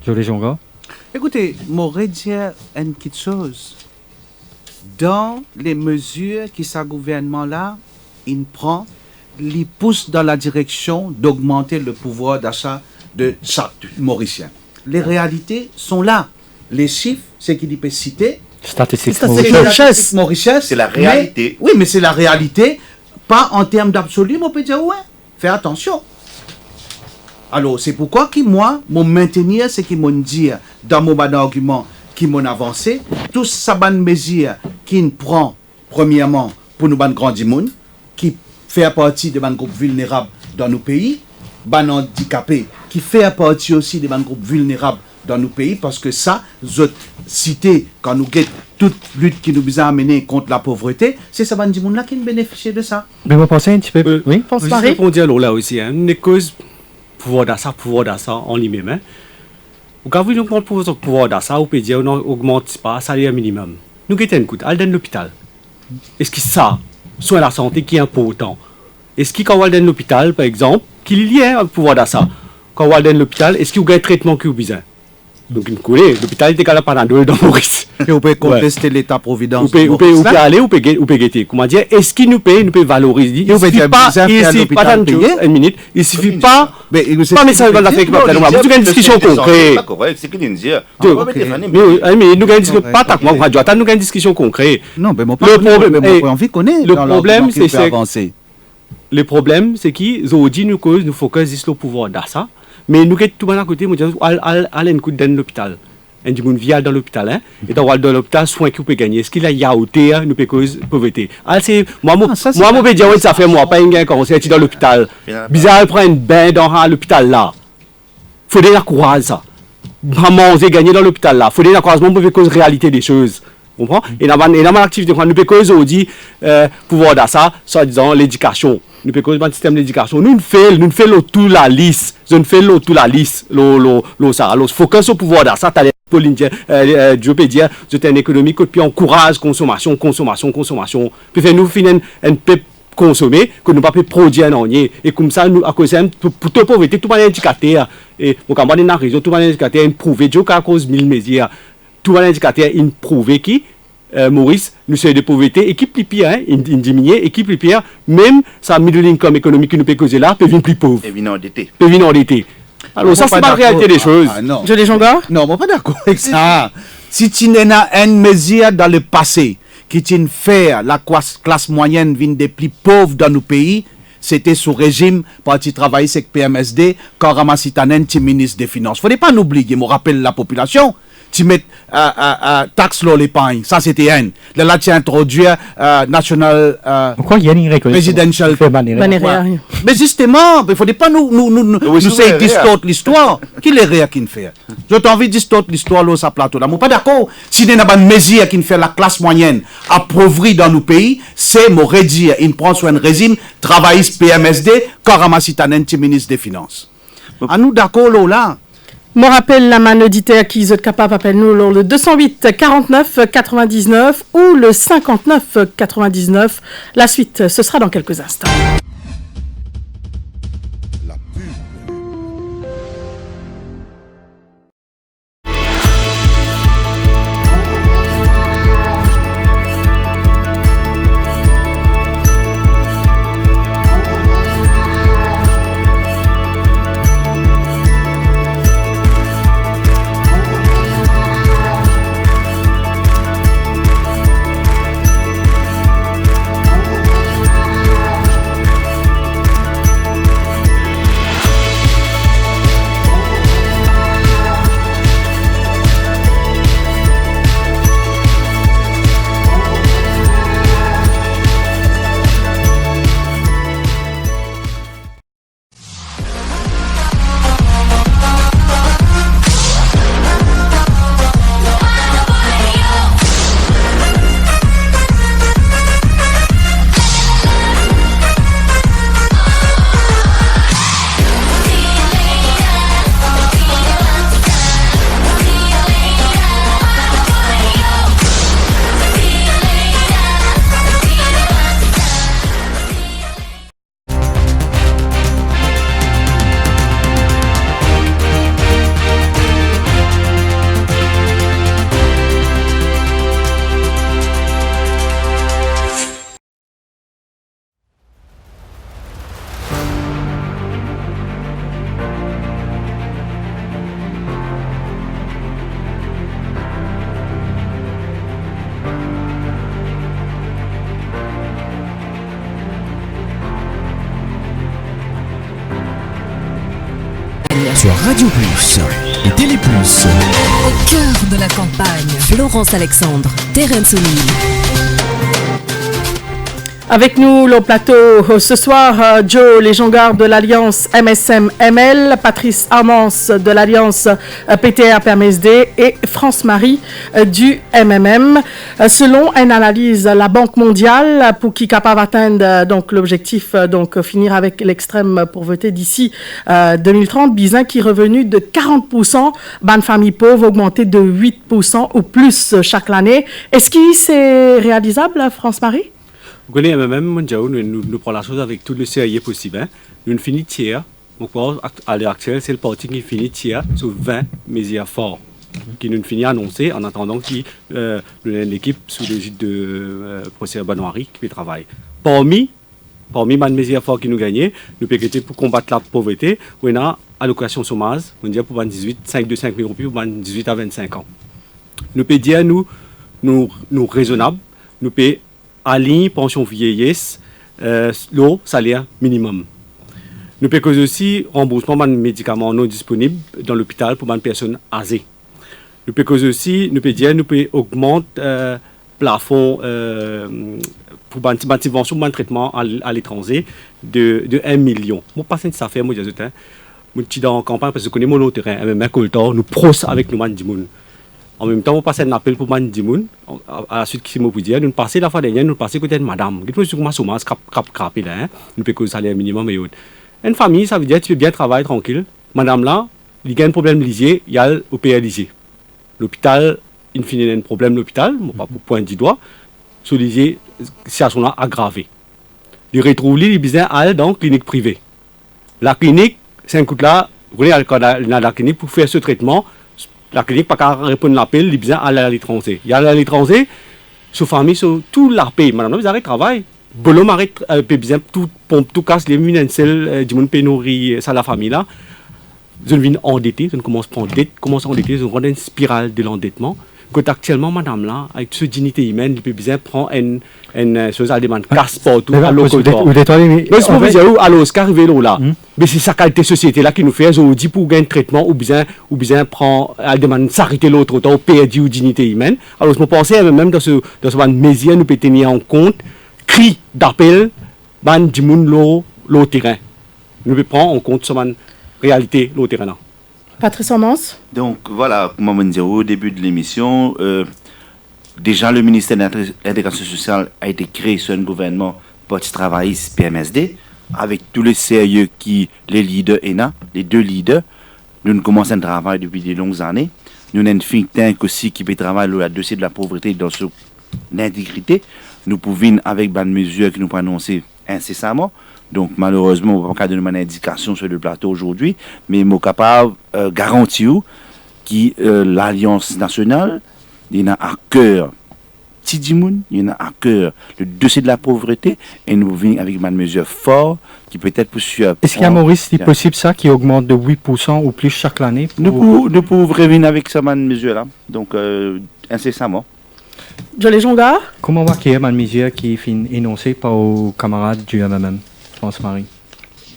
Jolé Jonga. Écoutez, m'aurais dit une petite chose. Dans les mesures que ce gouvernement-là, il prend, il pousse dans la direction d'augmenter le pouvoir d'achat de chaque Mauricien. Les réalités sont là. Les chiffres, c'est qu'il peut citer. Statistiques Mauritius. C'est la réalité. Oui, mais c'est la réalité. Pas en termes d'absolu, mais on peut dire, ouais, fais attention. Alors, c'est pourquoi moi, mon maintenir, c'est qu'ils m'ont dit, dans mon argument, qui m'ont avancé, tout ça, bonne mesure qui prend, premièrement, pour nous, ban grand monde, qui fait partie des groupes vulnérables dans nos pays, ban handicapés, qui fait partie aussi des groupes vulnérables dans nos pays, parce que ça, autres cités, quand nous guettons toute lutte qui nous a amené contre la pauvreté, c'est ça, ban monde là qui bénéficie de ça. Mais vous pensez un petit peu, oui, pense Marie. Je répondis alors là aussi, hein, une cause pouvoir d'achat en lui-même. Hein. Quand vous augmentez le pouvoir d'achat, vous pouvez dire, on n'augmente pas le salaire minimum. Nous guettons un coup, allez dans l'hôpital. Est-ce que ça, soin de la santé qui est important? Est-ce que quand on va dans l'hôpital, par exemple, qu'il y a un pouvoir d'achat? Quand on va dans l'hôpital, est-ce qu'il y a un traitement qui est besoin? Donc, l'hôpital est capable pendant 2 ans dans Maurice. Et vous pouvez contester l'État-providence. Vous pouvez aller, vous pouvez guetter. Comment dire, est-ce qu'il nous paye, valoriser? Il ne suffit pas, une minute, il ne suffit pas, pas mais ça va la faire, nous avons une discussion concrète. C'est qu'il dit. Mais nous avons une discussion concrète. Non, mais mon envie connaît. Le problème, c'est qu'aujourd'hui, nous focusons sur le pouvoir d'achat. Mais nous sommes tout le monde à côté, nous disons, allez un coup dans l'hôpital. Et du coup, vient dans l'hôpital, hein. Et dans l'hôpital, soin qu'on peut gagner. Est-ce qu'il y a yaouté, nous peut cause pauvreté. Moi, je peux dire, oui, ça fait moi, pas un gain quand on s'est dans l'hôpital. Bizarre, prendre un bain dans l'hôpital là. Il faut déjà croire ça. Maman, j'ai gagné dans l'hôpital là. Il faut déjà croire, moi, pour cause réalité des choses. comprends? Et dans l'activité, nous peut causer aujourd'hui, pouvoir d'achat, soit disant l'éducation. Nous peut causer le système d'éducation. Nous faisons toute la liste. Nous faisons toute la liste. Le focus au pouvoir d'achat, Pauline je peux dire, c'est une économie qui encourage consommation. Puis nous finissons un peu consommer, que nous ne pouvons pas produire en rien. Et comme ça, nous, à cause de pour toute pauvreté, tout le indicateur, et mon camarade dans la région, tout le indicateur est prouvé, à cause de 1000 mesures, tout le indicateur est prouvé qui, Maurice, nous sommes de pauvreté, équipe plus pire, une diminuée, équipe plus pire, même sa middle income économique que nous peut causer là, peut venir plus pauvre. Peut venir endetté. Alors, ça, c'est pas la réalité des choses. Non. Je les jongleurs? Non, je ne suis pas d'accord avec ça. Si tu n'as une mesure dans le passé qui t'a fait la classe moyenne vient des plus pauvres dans nos pays, c'était sous régime, quand tu travaillais avec PMSD, quand Ramassitanen, tu ministre des Finances. Il ne faut pas l'oublier, je me rappelle la population. Tu mets taxe sur l'épargne, ça c'était un. Là, tu introduis National Presidential. Mais justement, il ne faut pas nous distorter l'histoire. Qui est réel qui fait? J'ai envie de distorter l'histoire là, ça plateau là. Je ne suis pas d'accord. Si il y a une mesure qui fait la classe moyenne appauvrie dans nos pays, c'est mon redire. Il prend sur un régime, travaille PMSD, quand Ramassitanen, tu ministre des Finances. À nous d'accord là. Je rappelle la main auditeur qui est capable appelle-nous le 208 49 99 ou le 59 99. La suite, ce sera dans quelques instants. Sur Radio Plus et Télé Plus. Au cœur de la campagne, Florence Alexandre, Terence O'Neill. Avec nous, le plateau ce soir, Joe Léjongar de l'Alliance MSM-ML, Patrice Armance de l'Alliance PTR-PMSD et France-Marie du MMM. Selon une analyse, la Banque mondiale, pour qui est capable d'atteindre donc l'objectif, donc finir avec l'extrême pauvreté d'ici 2030, Bizin qui est revenu de 40%, ban famille pauvre augmenté de 8% ou plus chaque année. Est-ce que c'est réalisable, France-Marie? Vous connaissez même, nous prenons la chose avec tout le sérieux possible. Hein. Nous finissons tiers. À l'heure actuelle, c'est le parti qui finit tiers sur 20 mesures fortes qui nous finit annoncer en attendant qu'il y ait une équipe sous l'égide de professeur Benoît-Henri qui travaille. Parmi les mesures fortes qui nous gagnent, nous pouvons pour combattre la pauvreté, on a allocation chômage, on dit pour 5 000 roupies pour 18 à 25 ans. Nous pouvons dire nous raisonnables, nous pouvons aligner pension vieillesse, le salaire minimum. Nous pouvons aussi remboursement de médicaments non disponibles dans l'hôpital pour les personnes âgées. Nous pouvons aussi augmenter le plafond pour une subvention pour un traitement à l'étranger de 1 million. Je ne sais pas si ça fait, moi, je suis dans la campagne parce que je connais mon terrain, même nous pros avec nous, En même temps, on passe un appel pour Man Dimoun, à la suite qui m'a dire, nous passons la fois dernière, nous passons côté de madame. Nous sommes crapé là, nous payons le salaire minimum et autres. Une famille, ça veut dire que tu peux bien travailler tranquille. Madame là, il y a un problème lisier, il y a au pays lisier. L'hôpital, il finit un problème l'hôpital, pas pour point du doigt, sur lisier, situation là aggravée. Il retrouve les business dans la clinique privée. La clinique, c'est un coup là, vous voulez dans la clinique pour faire ce traitement. La clinique, pas qu'à répondre à l'appel, il vient à l'étranger. Il y a à l'étranger, sous famille, sur tout l'arpé. Madame, vous arrêtez le travail. Bolom arrête, bien, tout casse les municipales, du monde pénurie, ça la famille là. Je viens endetté, je commence à prendre dette, commence à endetter, je rentre dans une spirale de l'endettement. Quand actuellement, madame là, avec cette dignité humaine, il peut bien prendre une chose à demander casse partout, à l'autre. Mais c'est pour vous dire, alors, ce qui arrive là, mais c'est sa qualité de société là qui nous fait, on dit pour gagner un traitement, ou bien prendre, à demander s'arrêter l'autre, autant perdre ou dignité humaine. Alors, je me pensais même dans ce mesure, nous peut tenir en compte, cri d'appel, ban du monde, l'eau terrain. Nous peut prendre en compte cette réalité, l'eau terrain là. Patrice Amance. Donc voilà, comme on dit au début de l'émission, déjà le ministère de l'Intégration sociale a été créé sur un gouvernement parti travailliste PMSD, avec tous les sérieux qui les leaders ENA, les deux leaders. Nous commençons un travail depuis de longues années. Nous avons un think tank aussi qui peut travailler sur le dossier de la pauvreté dans son intégrité. Nous pouvons, avec des mesures que nous pouvons annoncer incessamment. Donc, malheureusement, on ne peut pas donner une indication sur le plateau aujourd'hui, mais je suis capable de garantir que l'Alliance nationale, il y a à cœur Tidimoun, il y a à cœur le dossier de la pauvreté, et nous venons avec une mesure forte qui peut être poursuivie. Est-ce qu'il y a, Maurice, c'est possible ça, qui augmente de 8% ou plus chaque année? Nous pouvons revenir avec cette mesure-là, donc incessamment. Jolie Jonga. Comment voir qu'il y a une mesure qui est énoncée par vos camarades du MMM, France-Marie?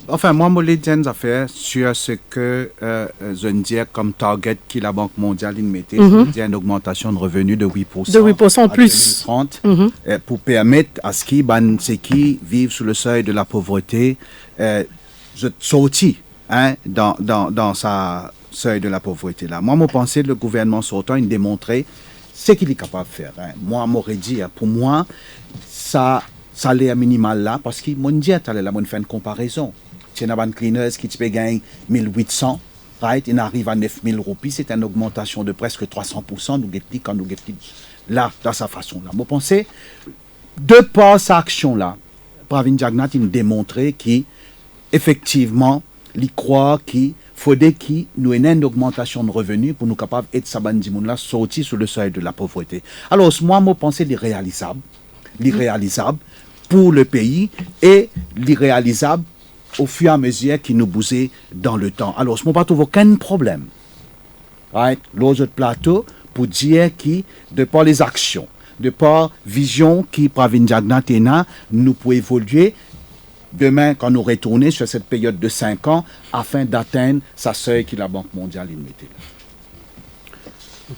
Enfin, moi, je dis une affaire sur ce que je dis comme target que la Banque mondiale mettait, c'est une augmentation de revenus de 8%. De 8% plus. 2030, pour permettre à ceux qui vivent sous le seuil de la pauvreté de sortir dans sa seuil de la pauvreté. Là. Moi, je pense que le gouvernement sortant, il démontrait ce qu'il est capable de faire. Moi, m'aurais dit, pour moi, ça salaire minimal là, parce qu'il m'a dit, là, on fait une comparaison. C'est une cleaners qui peut gagner 1800, right? Il arrive à 9000 roupies, c'est une augmentation de presque 300%, nous guettons quand nous guettons là, dans sa façon là. Je pense, de par cette action-là, Pravin Jagnnath, il démontré qu'effectivement, il croit qu'il faudrait qu'il nous ait une augmentation de revenus pour nous capables d'être Sabandimoun là, sortir sous le seuil de la pauvreté. Alors, moi, je pense l'irréalisable pour le pays et l'irréalisable au fur et à mesure qu'il nous bousait dans le temps. Alors, ce n'est pas aucun problème. Right? L'autre plateau, pour dire que, de par les actions, de par vision qui Pravin Jagnnath nous pouvons évoluer demain quand nous retournons sur cette période de 5 ans afin d'atteindre sa seuil que la Banque mondiale mettait.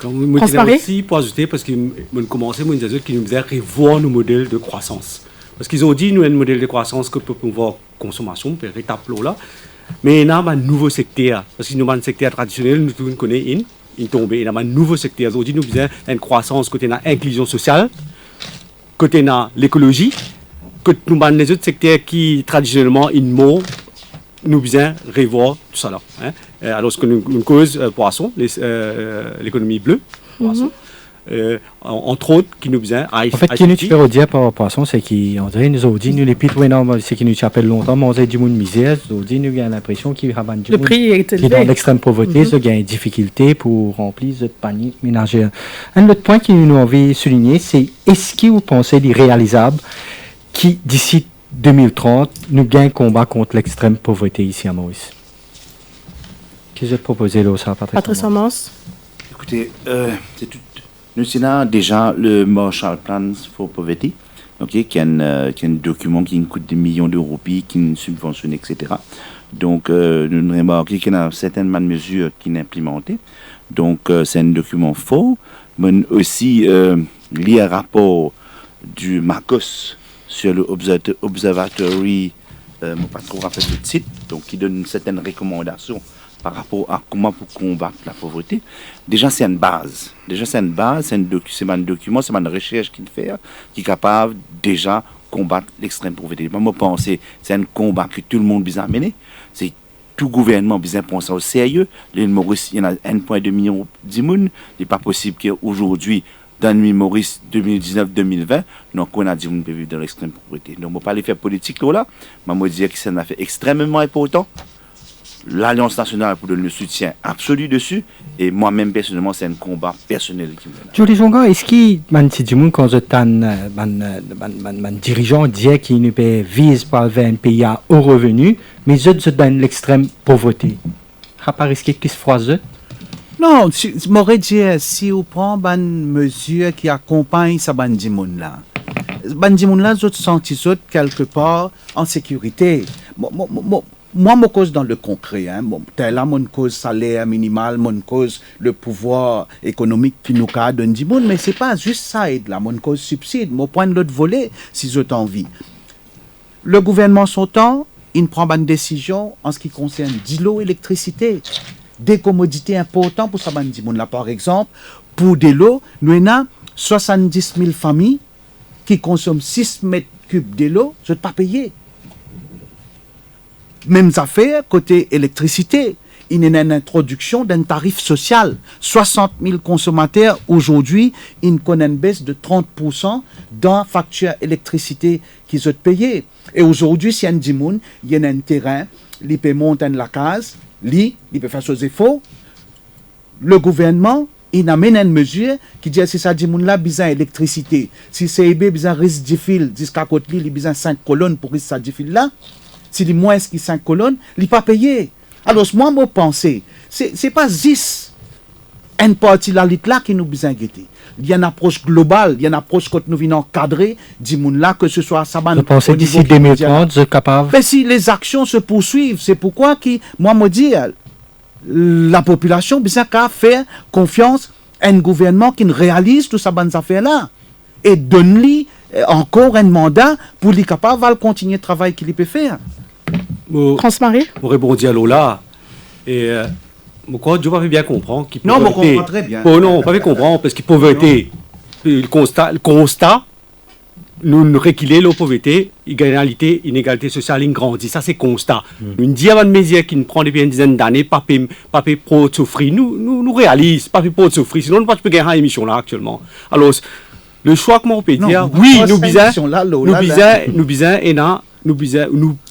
Je aussi pour ajouter, parce qu'ils ont commencé à dire qu'ils nous faisaient revoir nos modèles de croissance. Parce qu'ils ont dit nous avons un modèle de croissance que peut pouvoir consommation, peut rétablir là. Mais il y a un nouveau secteur. Parce que nous avons un secteur traditionnel, nous connaissons il tombe. Il y a un nouveau secteur. Ils ont dit nous avons une croissance côté de l'inclusion sociale, côté de l'écologie, côté nous avons les autres secteurs qui traditionnellement nous devons revoir tout ça là. Alors ce que nous cause poisson, l'économie bleue, poisson. Entre autres, qui nous besoin. En fait, ce qui nous fait dire par poisson, c'est qu'on dirait nous ont dit, nous les pitoués, c'est qui nous appellent longtemps, mais on a du monde misère, nous ont dit, nous avons l'impression qu'il y a le prix est élevé. Qui est dans l'extrême pauvreté, il y a une difficulté pour remplir cette panique ménagère. Un autre point que nous avons souligné, c'est est-ce que vous pensez l'irréalisable qui, d'ici 2030, nous gagne combat contre l'extrême pauvreté ici à Maurice? Qu'est-ce que vous proposez là, ça, Patrice Amance? Écoutez, c'est tout. Nous avons déjà le Marshall Plan for Poverty, qui est un document qui coûte des millions d'euros, qui nous subventionne, etc. Donc, nous avons remarqué qu'il y a certaines mesures qui sont implémentées. Donc, c'est un document faux. Mais aussi, il y a un rapport du MACOS sur le Observatory, je ne sais pas trop rappeler le titre, donc qui donne certaines recommandations par rapport à comment pour combattre la pauvreté, déjà c'est une base. C'est un document, c'est une recherche qu'il fait, qui est capable déjà combattre l'extrême pauvreté. Moi, je pense que c'est un combat que tout le monde a mené. C'est tout gouvernement besoin de penser au sérieux. L'île Maurice, il y en a 1,2 million de monde. Il n'est pas possible qu'aujourd'hui, dans l'île Maurice 2019-2020, nous avons dit qu'on peut vivre dans l'extrême pauvreté. Donc, je ne vais pas les faire politique là, mais je vais dire que c'est un affaire extrêmement important. L'Alliance nationale pour donner le soutien absolu dessus, et moi-même personnellement, c'est un combat personnel qui me mène. Julie Jonga, est-ce que quand je un dirigeant dit qu'il ne peut vise pas vers un pays à haut revenu, mais je dans l'extrême pauvreté? Est-ce qu'il phrase? Non, je m'aurais dit, si on prend une mesure qui accompagne ce bandimoun là, je sens quelque part en sécurité. Moi, mon cause dans le concret, là, mon cause salaire minimal, mon cause le pouvoir économique qui nous a donné, mais c'est pas juste ça, là, mon cause subside, mon point de l'autre volet, si j'ai envie. Le gouvernement son temps, il prend une décision en ce qui concerne de l'eau, électricité, des commodités importantes pour ça, là, par exemple, pour de l'eau, nous avons 70 000 familles qui consomment 6 mètres cubes de l'eau, je ne pas payer. Mêmes affaires côté électricité. Il y a une introduction d'un tarif social. 60 000 consommateurs aujourd'hui, ils connaissent une baisse de 30% dans la facture électricité qu'ils ont payée. Et aujourd'hui, si un dimoun, il y a un terrain, il peut monter la case, il peut faire ses efforts. Le gouvernement, il amène une mesure qui dit si ça dimoun là, besoin d'électricité. Si c'est besoin risque de fil, jusqu'à côté, il besoin 5 colonnes pour risque de fil là. Si les moins qui 5 colonnes, il n'est pas payé. Alors, moi, je pense, c'est pas 10 une partie là qui nous besoin guetter. Il y a une approche globale, il y a une approche que nous venons encadrer, du monde là, que ce soit ça. Je pense que d'ici 2030, je suis capable. Mais si les actions se poursuivent, c'est pourquoi moi, me dis, la population besoin qu'à faire confiance à un gouvernement qui réalise tout ça, bonnes affaires là. Et donne-lui encore un mandat pour lui capable de continuer le travail qu'il peut faire. France-Marie? Pour répondre à Lola, et je ne pas bien comprendre. Non, je comprends très bien. Non, pas bien comprendre, parce que pauvreté, le constat, nous reculer la pauvreté, inégalité sociale, grandit. Ça, c'est constat. Une dizaine de mesures qui nous prend depuis une dizaine d'années, pas pour souffrir, nous réalise, pas pour souffrir, sinon on ne peut pas gagner une émission là actuellement. Alors, le choix que on peut dire, oui, nous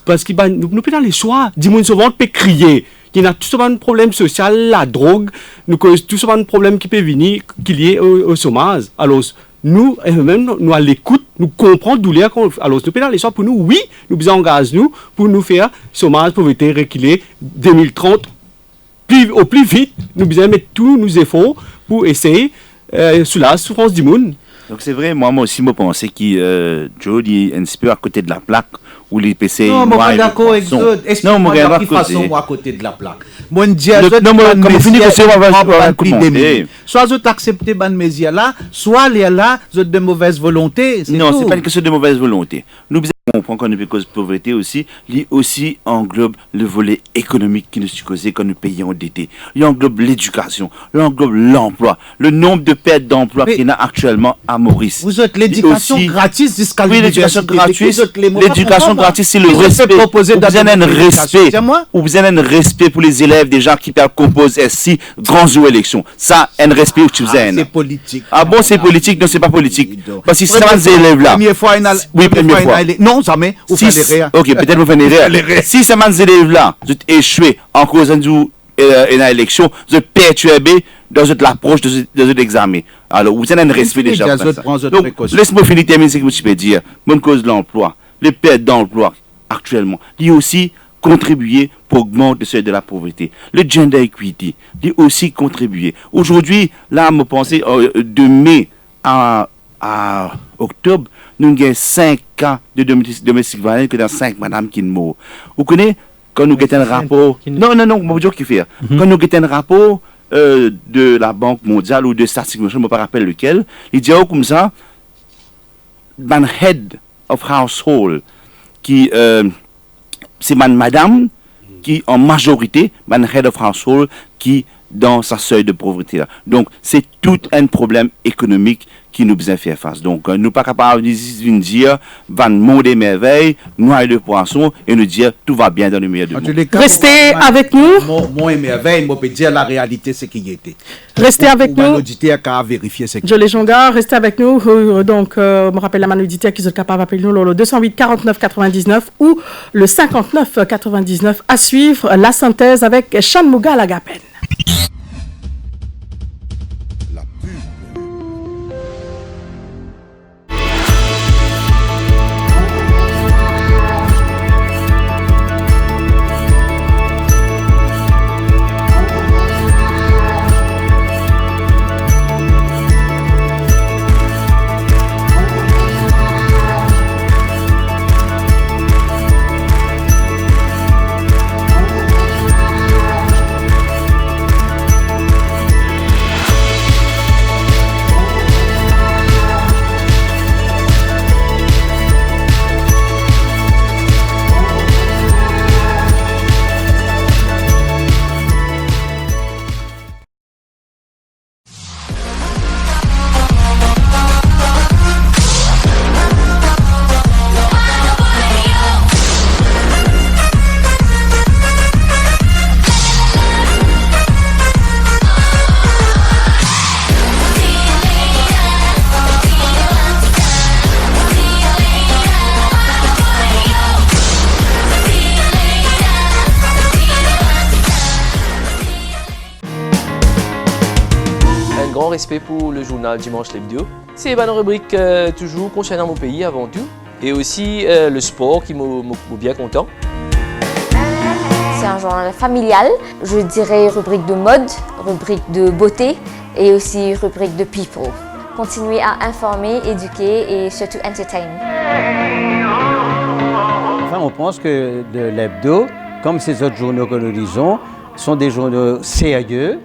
parce que nous dans les choix, dis-moi souvent peut crier, il y a tout ce un problème social, la drogue, nous tout ce un problème qui peut venir, qui est lié au chômage. Alors nous même nous à l'écoute, nous comprenons douleur. Alors nous dans les choix pour nous, oui, nous engagons nous pour nous faire chômage, pauvreté, reculer 2030 au plus vite. Nous besoin mettre tous nos efforts pour essayer sous la souffrance du monde. Donc c'est vrai, moi aussi, je pensais que Joe est un peu à côté de la plaque où les PC. Non, je suis d'accord avec ça. Explique-moi de quelle façon à côté de la plaque. Moi, je dis à soit vous acceptez ban messia là, soit les là, vous de mauvaise volonté. Non, c'est pas une question de mauvaise volonté. Nous comprend qu'on est cause de pauvreté aussi, il aussi englobe le volet économique qui nous est causé quand nous payons endettés. Il englobe l'éducation, il englobe l'emploi, le nombre de pertes d'emploi qu'il y a actuellement à Maurice. Vous êtes l'éducation gratis jusqu'à l'éducation gratuite. L'éducation gratuite, c'est le respect. Vous avez un respect pour les élèves, des gens qui composent SI, grands jours élections. Ça, un respect que tu faisais. C'est politique. Ah bon, c'est politique? Non, c'est pas politique. Parce que ces élèves-là. Première fois, oui, première fois. Non, jamais. Ok, peut-être vous faites erreur. Si ces élèves-là, vous échouez en cause d'une élection, vous êtes perturbé dans l'approche de l'examen. Alors, vous avez un respect déjà. Donc, laisse-moi finir terminer ce que je peux dire. Même cause de l'emploi, les pertes d'emploi actuellement, il y a aussi contribué pour augmenter le seuil de la pauvreté. Le gender equity, il a aussi contribué. Aujourd'hui, là, je pense, de mai à octobre, nous avons 5 cas de domestic violence que dans 5 madame qui meurent. Vous connaissez, quand nous avons un rapport... Non, je vais vous dire ce qu'il fait. Quand nous avons un rapport de la Banque mondiale ou de Statistique, je ne me rappelle lequel, il dit comme ça, un head of household, qui c'est madame qui en majorité, ben head of household qui dans sa seuil de pauvreté là. Donc c'est tout un problème économique qui nous besoin faire face. Donc nous pas capables de dire van monde des merveilles, noyer de poisson et nous dire tout va bien dans le meilleur du monde. Restez avec nous. Moi merveille, moi peut dire la réalité c'est qu'il y était. Restez avec nous. L'auditeur a vérifié ce Jolie Jonga, restez avec nous. Donc me rappelle la auditeur qui est capable d'appeler nous le 208 49 99 ou le 59 99 à suivre la synthèse avec Chan Mouga Lagapen. Respect pour le journal Dimanche l'Hebdo. C'est une rubrique toujours concernant mon pays avant tout et aussi le sport qui m'a bien content. C'est un journal familial, je dirais rubrique de mode, rubrique de beauté et aussi rubrique de people. Continuez à informer, éduquer et surtout entertain. Enfin, on pense que l'Hebdo, comme ces autres journaux que nous lisons, sont des journaux sérieux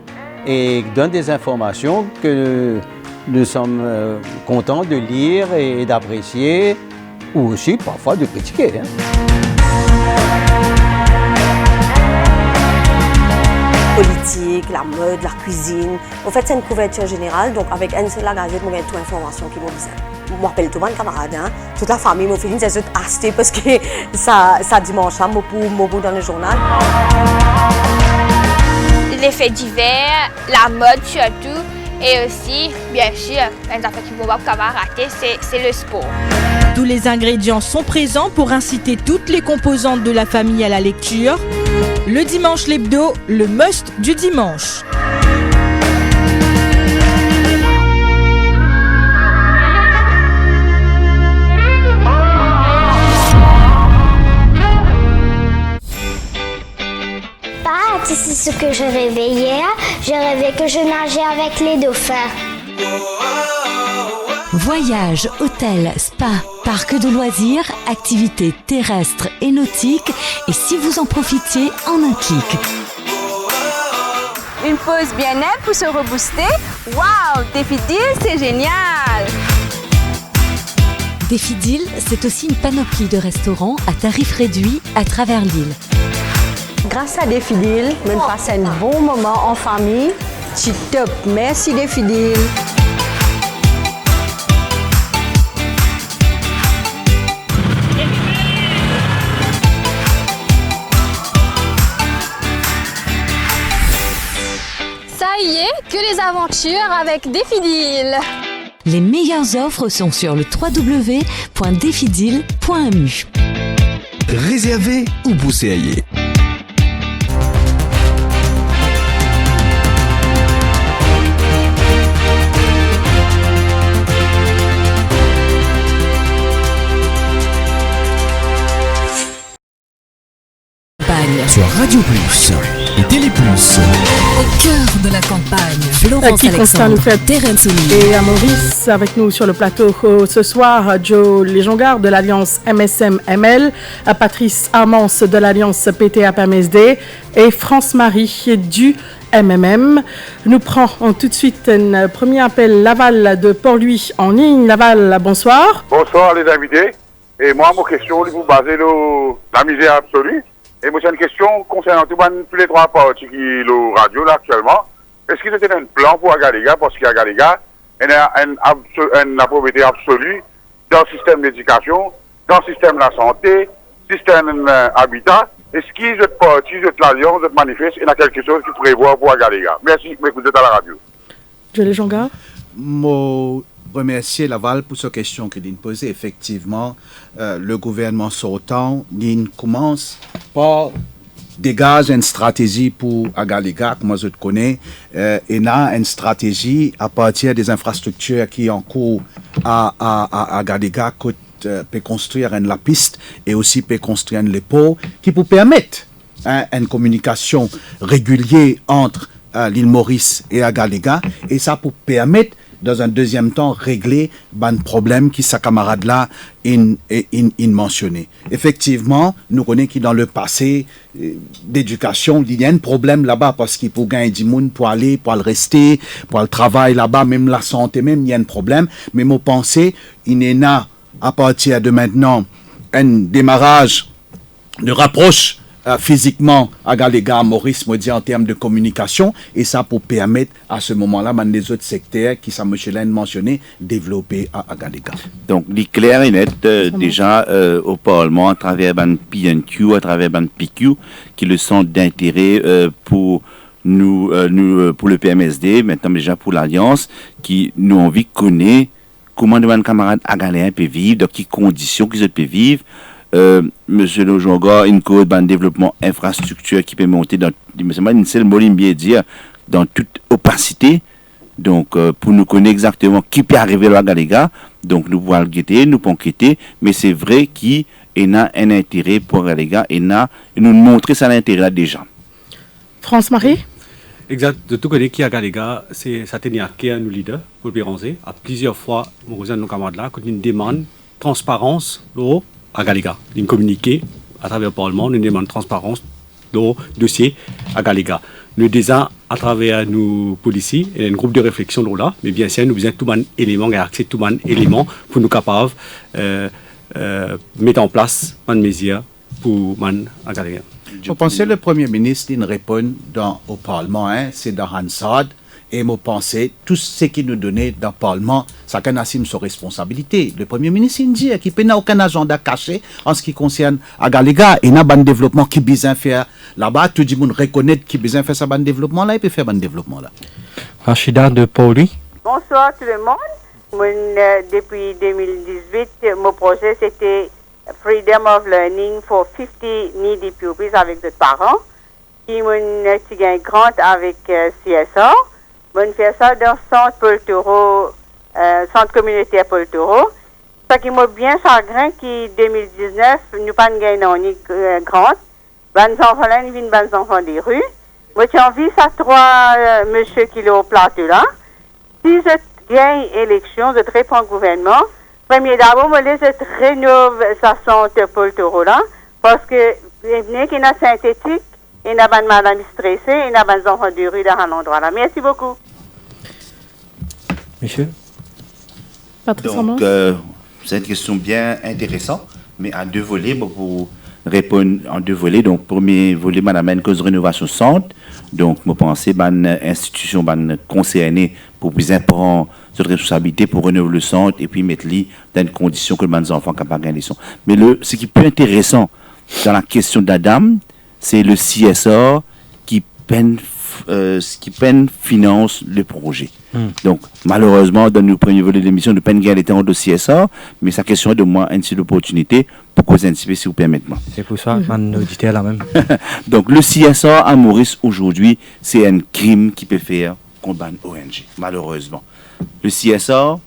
et donne des informations que nous sommes contents de lire et d'apprécier, ou aussi parfois de critiquer. Politique, la mode, la cuisine. En fait, c'est une couverture générale, donc avec une seule gazette, on a toute l'information qui m'a besoin. Je m'appelle tout le monde camarade, toute la famille, mon feeling, c'est tout acheté parce que ça dimanche, moi pour dans le journal. Les faits divers, la mode surtout, et aussi, bien sûr, un affaire qui ne va pas rater, c'est le sport. Tous les ingrédients sont présents pour inciter toutes les composantes de la famille à la lecture. Le Dimanche l'Hebdo, le must du dimanche. C'est ce que je rêvais hier. Je rêvais que je nageais avec les dauphins. Voyages, hôtels, spa, parcs de loisirs, activités terrestres et nautiques. Et si vous en profitiez en un clic. Une pause bien-être pour se rebooster. Waouh, Défi Deal, c'est génial! Défi Deal, c'est aussi une panoplie de restaurants à tarifs réduits à travers l'île. Grâce à Défi Deal, on passe un bon moment en famille. C'est top. Merci Défi Deal. Ça y est, que les aventures avec Défi Deal. Les meilleures offres sont sur le www.defideal.mu. Réservez ou poussez. Sur Radio Plus et Télé Plus. Au cœur de la campagne, Florence Alexandre, Terence O'Neill et à Maurice avec nous sur le plateau ce soir, Joe Léjongar de l'Alliance MSM-ML, Patrice Armans de l'Alliance PTA-PAMSD et France-Marie du MMM. Nous prenons tout de suite un premier appel. Laval de Port-Louis en ligne. Laval, bonsoir. Bonsoir les invités. Et moi, ma question, vous basez la misère absolue. Et moi, j'ai une question concernant tous les trois partis qui sont radio là actuellement. Est-ce qu'ils ont un plan pour Agalega? Parce qu'Agalega, il y a une pauvreté absolue dans le système d'éducation, dans le système de la santé, système habitat. Est-ce qu'ils ont parti, ils ont l'alliance, ils ont manifeste, il y a quelque chose qui pourrait voir pour Agalega? Merci, m'écoutez à la radio. Jolie Jonga. Moi, remercier Laval pour cette question qu'il a posée. Effectivement, le gouvernement sortant, il commence par dégager une stratégie pour Agalega, comme je te connais, et a une stratégie à partir des infrastructures qui sont en cours à Agalega, peut construire la piste et aussi peut construire les ponts qui peut permettre une communication régulière entre l'île Maurice et Agalega, et ça peut permettre dans un deuxième temps régler un problème qui sa camarade là mentionné. Effectivement, nous connaissons que dans le passé d'éducation, il y a un problème là-bas parce qu'il faut gagner du monde pour aller, pour le rester, pour le travail là-bas, même la santé, même il y a un problème. Mais moi pensais, il y en a à partir de maintenant un démarrage de rapproche physiquement à Agalega, Maurice, me dit en termes de communication, et ça pour permettre à ce moment-là, les autres secteurs qui sont mentionnés, développer à Agalega. Donc, il est clair et net déjà au Parlement, à travers le PNQ, à travers le PQ, qui le sont d'intérêt pour nous, pour le PMSD, maintenant déjà pour l'Alliance, qui nous ont envie de connaître comment nos camarades agaléens peuvent vivre, dans quelles conditions qu'ils peuvent vivre. Monsieur le Jonga, une code de développement infrastructure qui peut monter dans une seule moline bien dire dans toute opacité. Donc pour nous connaître exactement qui peut arriver à Agalega, donc nous pouvons le guetter, nous pouvons enquêter, mais c'est vrai qu'il y a un intérêt pour Agalega et nous montrer ça l'intérêt déjà. France-Marie. Exact, de tout côté qui à Agalega, c'est ça tenir qui est nous leader pour le Béranzé. À plusieurs fois, mon cousin nos camarades là, quand une demande transparence d'eau à Agalega, une communiqué à travers le Parlement, nous demandons transparence d'eau dossier à Agalega. Nous déjà à travers nos policiers et un groupe de réflexion là, mais bien sûr nous besoin tout un élément et accès tout un élément pour nous capables mettre en place un mesure pour man Agalega. Je pensais que le Premier ministre il répond au Parlement, c'est dans Hansard, et je pensais tout ce qu'il nous donnait dans le Parlement, ça assume sa responsabilité. Le Premier ministre il dit qu'il n'y a aucun agenda caché en ce qui concerne Agalega, il y a un développement qui besoin faire là-bas, tout le monde reconnaît qu'il besoin faire ce développement là, il peut faire un développement là. Rachida de Pauli. Bonsoir tout le monde. Depuis 2018, mon projet c'était Freedom of Learning for 50 needy pupils avec d'autres parents. Qui m'ont un grant avec CSR. M'ont fait ça dans le centre Paul Taureau, centre communautaire Paul Taureau. Ça qui m'a bien chagrin qu'en 2019, nous pas gagné un grant. Les enfants là, ils viennent les enfants des rues. Moi, j'ai envie ça trois monsieur qui sont au plateau là. Si je gagne l'élection, je réponds au gouvernement. Premier d'abord, je rénove sa centre Paul Taureau là, parce que il y a synthétique, il y a des madame stressée, il y a des enfants de rue dans un endroit là. Merci beaucoup. Monsieur. Donc, c'est une question bien intéressante, mais à deux volets, pour répondre en deux volets. Donc, premier volet, madame, une cause de rénovation centre. Donc, je pense que l'institution concernée pour bien prendre cette responsabilité pour rénover le centre et puis mettre les dans une condition que les enfants ne peuvent pas gagner. Mais ce qui est plus intéressant dans la question d'Adam, c'est le CSR qui peine finance le projet. Donc, malheureusement, dans le premier volet de l'émission, nous peine gagner les terrains de CSR, mais sa question est de moi une seule opportunité pour causer un petit peu, si vous permettez. C'est pour ça qu'on auditeur là même. Donc, le CSR à Maurice aujourd'hui, c'est un crime qui peut faire contre une ONG, malheureusement. Le CSR,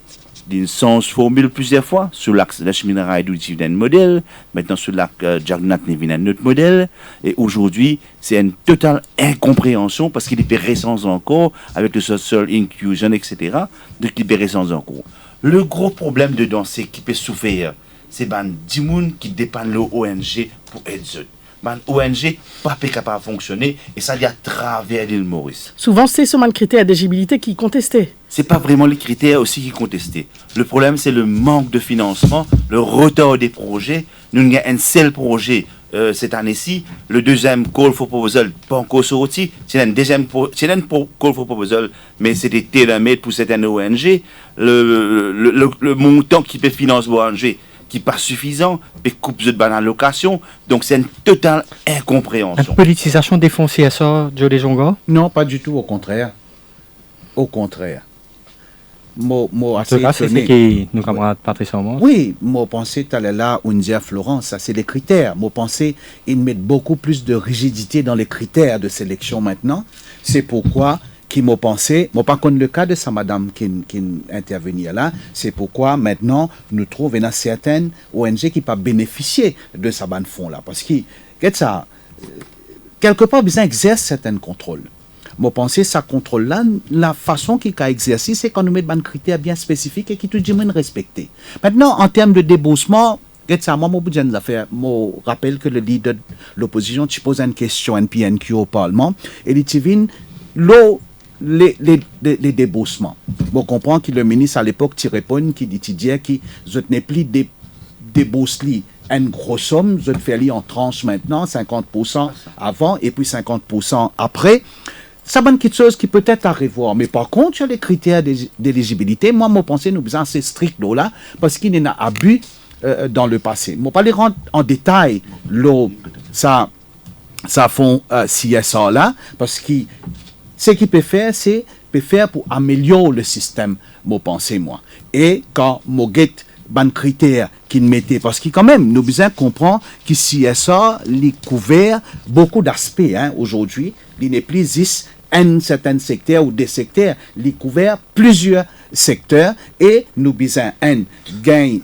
d'une sens formule plusieurs fois, sur l'axe de la cheminée d'outil d'un modèle, maintenant sur l'axe Jagnat Nevin un autre modèle, et aujourd'hui, c'est une totale incompréhension parce qu'il est récent encore, avec le social inclusion, etc., donc il est récent encore. Le gros problème dedans, c'est qu'il peut souffrir, c'est ben 10 personnes qui dépendent de l'ONG pour aider eux. Ben, ONG pas capable de fonctionner et ça dit à travers l'île Maurice. Souvent, c'est ce mal critère d'éligibilité qui est contesté. C'est pas vraiment les critères aussi qui sont contestés. Le problème, c'est le manque de financement, le retard des projets. Nous avons un seul projet cette année-ci, le deuxième call for proposal, pas encore sorti, c'est un deuxième call for proposal, mais c'était tailor-made pour certaines ONG. Le montant qui peut financer l'ONG, qui n'est pas suffisant, et coupe de bonne allocation, donc c'est une totale incompréhension. Une politisation des fonds CSA, Joe Lejonga? Non, pas du tout, au contraire. Au contraire. C'est ce qui nous camarades Patrice Armand. Oui, moi pensais là où dit Florence, ça c'est les critères. Moi pensais ils mettent beaucoup plus de rigidité dans les critères de sélection maintenant. C'est pourquoi qui m'a pensé, moi pas contre le cas de sa madame qui intervenir là, c'est pourquoi maintenant nous trouvons une certaine ONG qui pas bénéficier de sa bonne fonds là parce que ça quelque part besoin exerce certains contrôles. Moi, penser ça contrôle là, la façon qu'il a exercé, c'est qu'on nous met des critères bien spécifiques et qui tout le monde respecter. Maintenant, en termes de déboursement, moi, je rappelle que le leader de l'opposition, tu poses une question NPNQ au Parlement, et il dit les déboursements. Bon, comprend que le ministre à l'époque, tu réponds, qui dit qui je n'ai plus des débourses une grosse somme, je fais en tranche maintenant, 50% avant et puis 50% après. Ça bonne quelque chose qui peut être à revoir. Mais par contre, sur les critères d'éligibilité, moi, mon pensée, nous sommes assez stricts là, parce qu'il y a abus dans le passé. Je ne vais pas les rentrer en détail, ça font CSA là, parce que ce qu'il peut faire, c'est pour améliorer le système, mon pensée, moi. Et quand je get ban critères qu'il mettait, parce que quand même, nous besoin comprendre que CSA, il couvert beaucoup d'aspects, aujourd'hui, il n'est plus un certain secteur ou des secteurs, il couvert plusieurs secteurs et nous besoin gain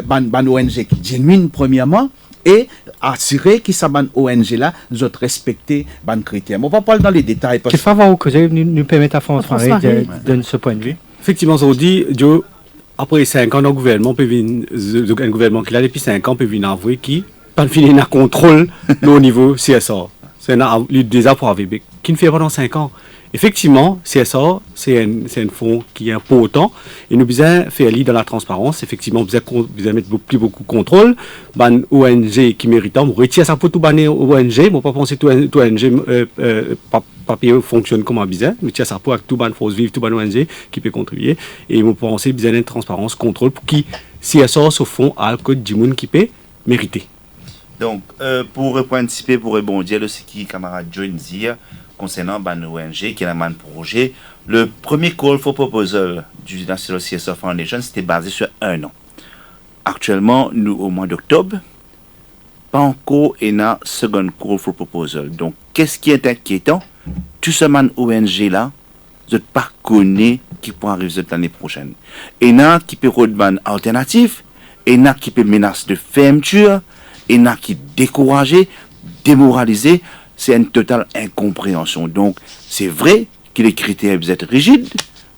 ban ONG qui genuine premièrement et assurer que ça ban ONG là nous respecter ban critères. On va pas parler dans les détails parce que faveur que nous permettre à France-Marie de ce point de vue. Effectivement, on dit Joe, après 5 ans, un gouvernement un gouvernement qui a depuis 5 ans peut venir avouer qui pas finir un contrôle au niveau CSA. C'est un déjà pour AVB qui ne fait pas dans 5 ans. Effectivement, CSA, c'est un fonds qui est important et nous besoin faire dans la transparence. Effectivement, nous besoin mettre plus beaucoup de contrôle. Ban ONG qui mérite, on retire ça pour tout banner ONG. Moi, pas penser tout ONG papier fonctionne comme un besoin. Mais tiens ça pour tout ban force vive, tout ban ONG qui peut contribuer. Et moi, penser besoin d'une transparence, contrôle pour qui CSA se font à code du monde qui peut mériter. Donc, pour participer, pour rebondir, ce qui camarade John dire concernant ban ONG qui est un projet, le premier call for proposal du National CSA Foundation c'était basé sur 1 an. Actuellement, nous au mois d'octobre, pas encore un second call for proposal. Donc, qu'est-ce qui est inquiétant? Tout ce man ONG là, je ne pas connais qui pourra arriver l'année prochaine. Et n'a qui peut ban alternatif, et n'a qui peut menacer de fermeture, et n'a qui décourager, démoraliser. C'est une totale incompréhension. Donc, c'est vrai que les critères sont rigides.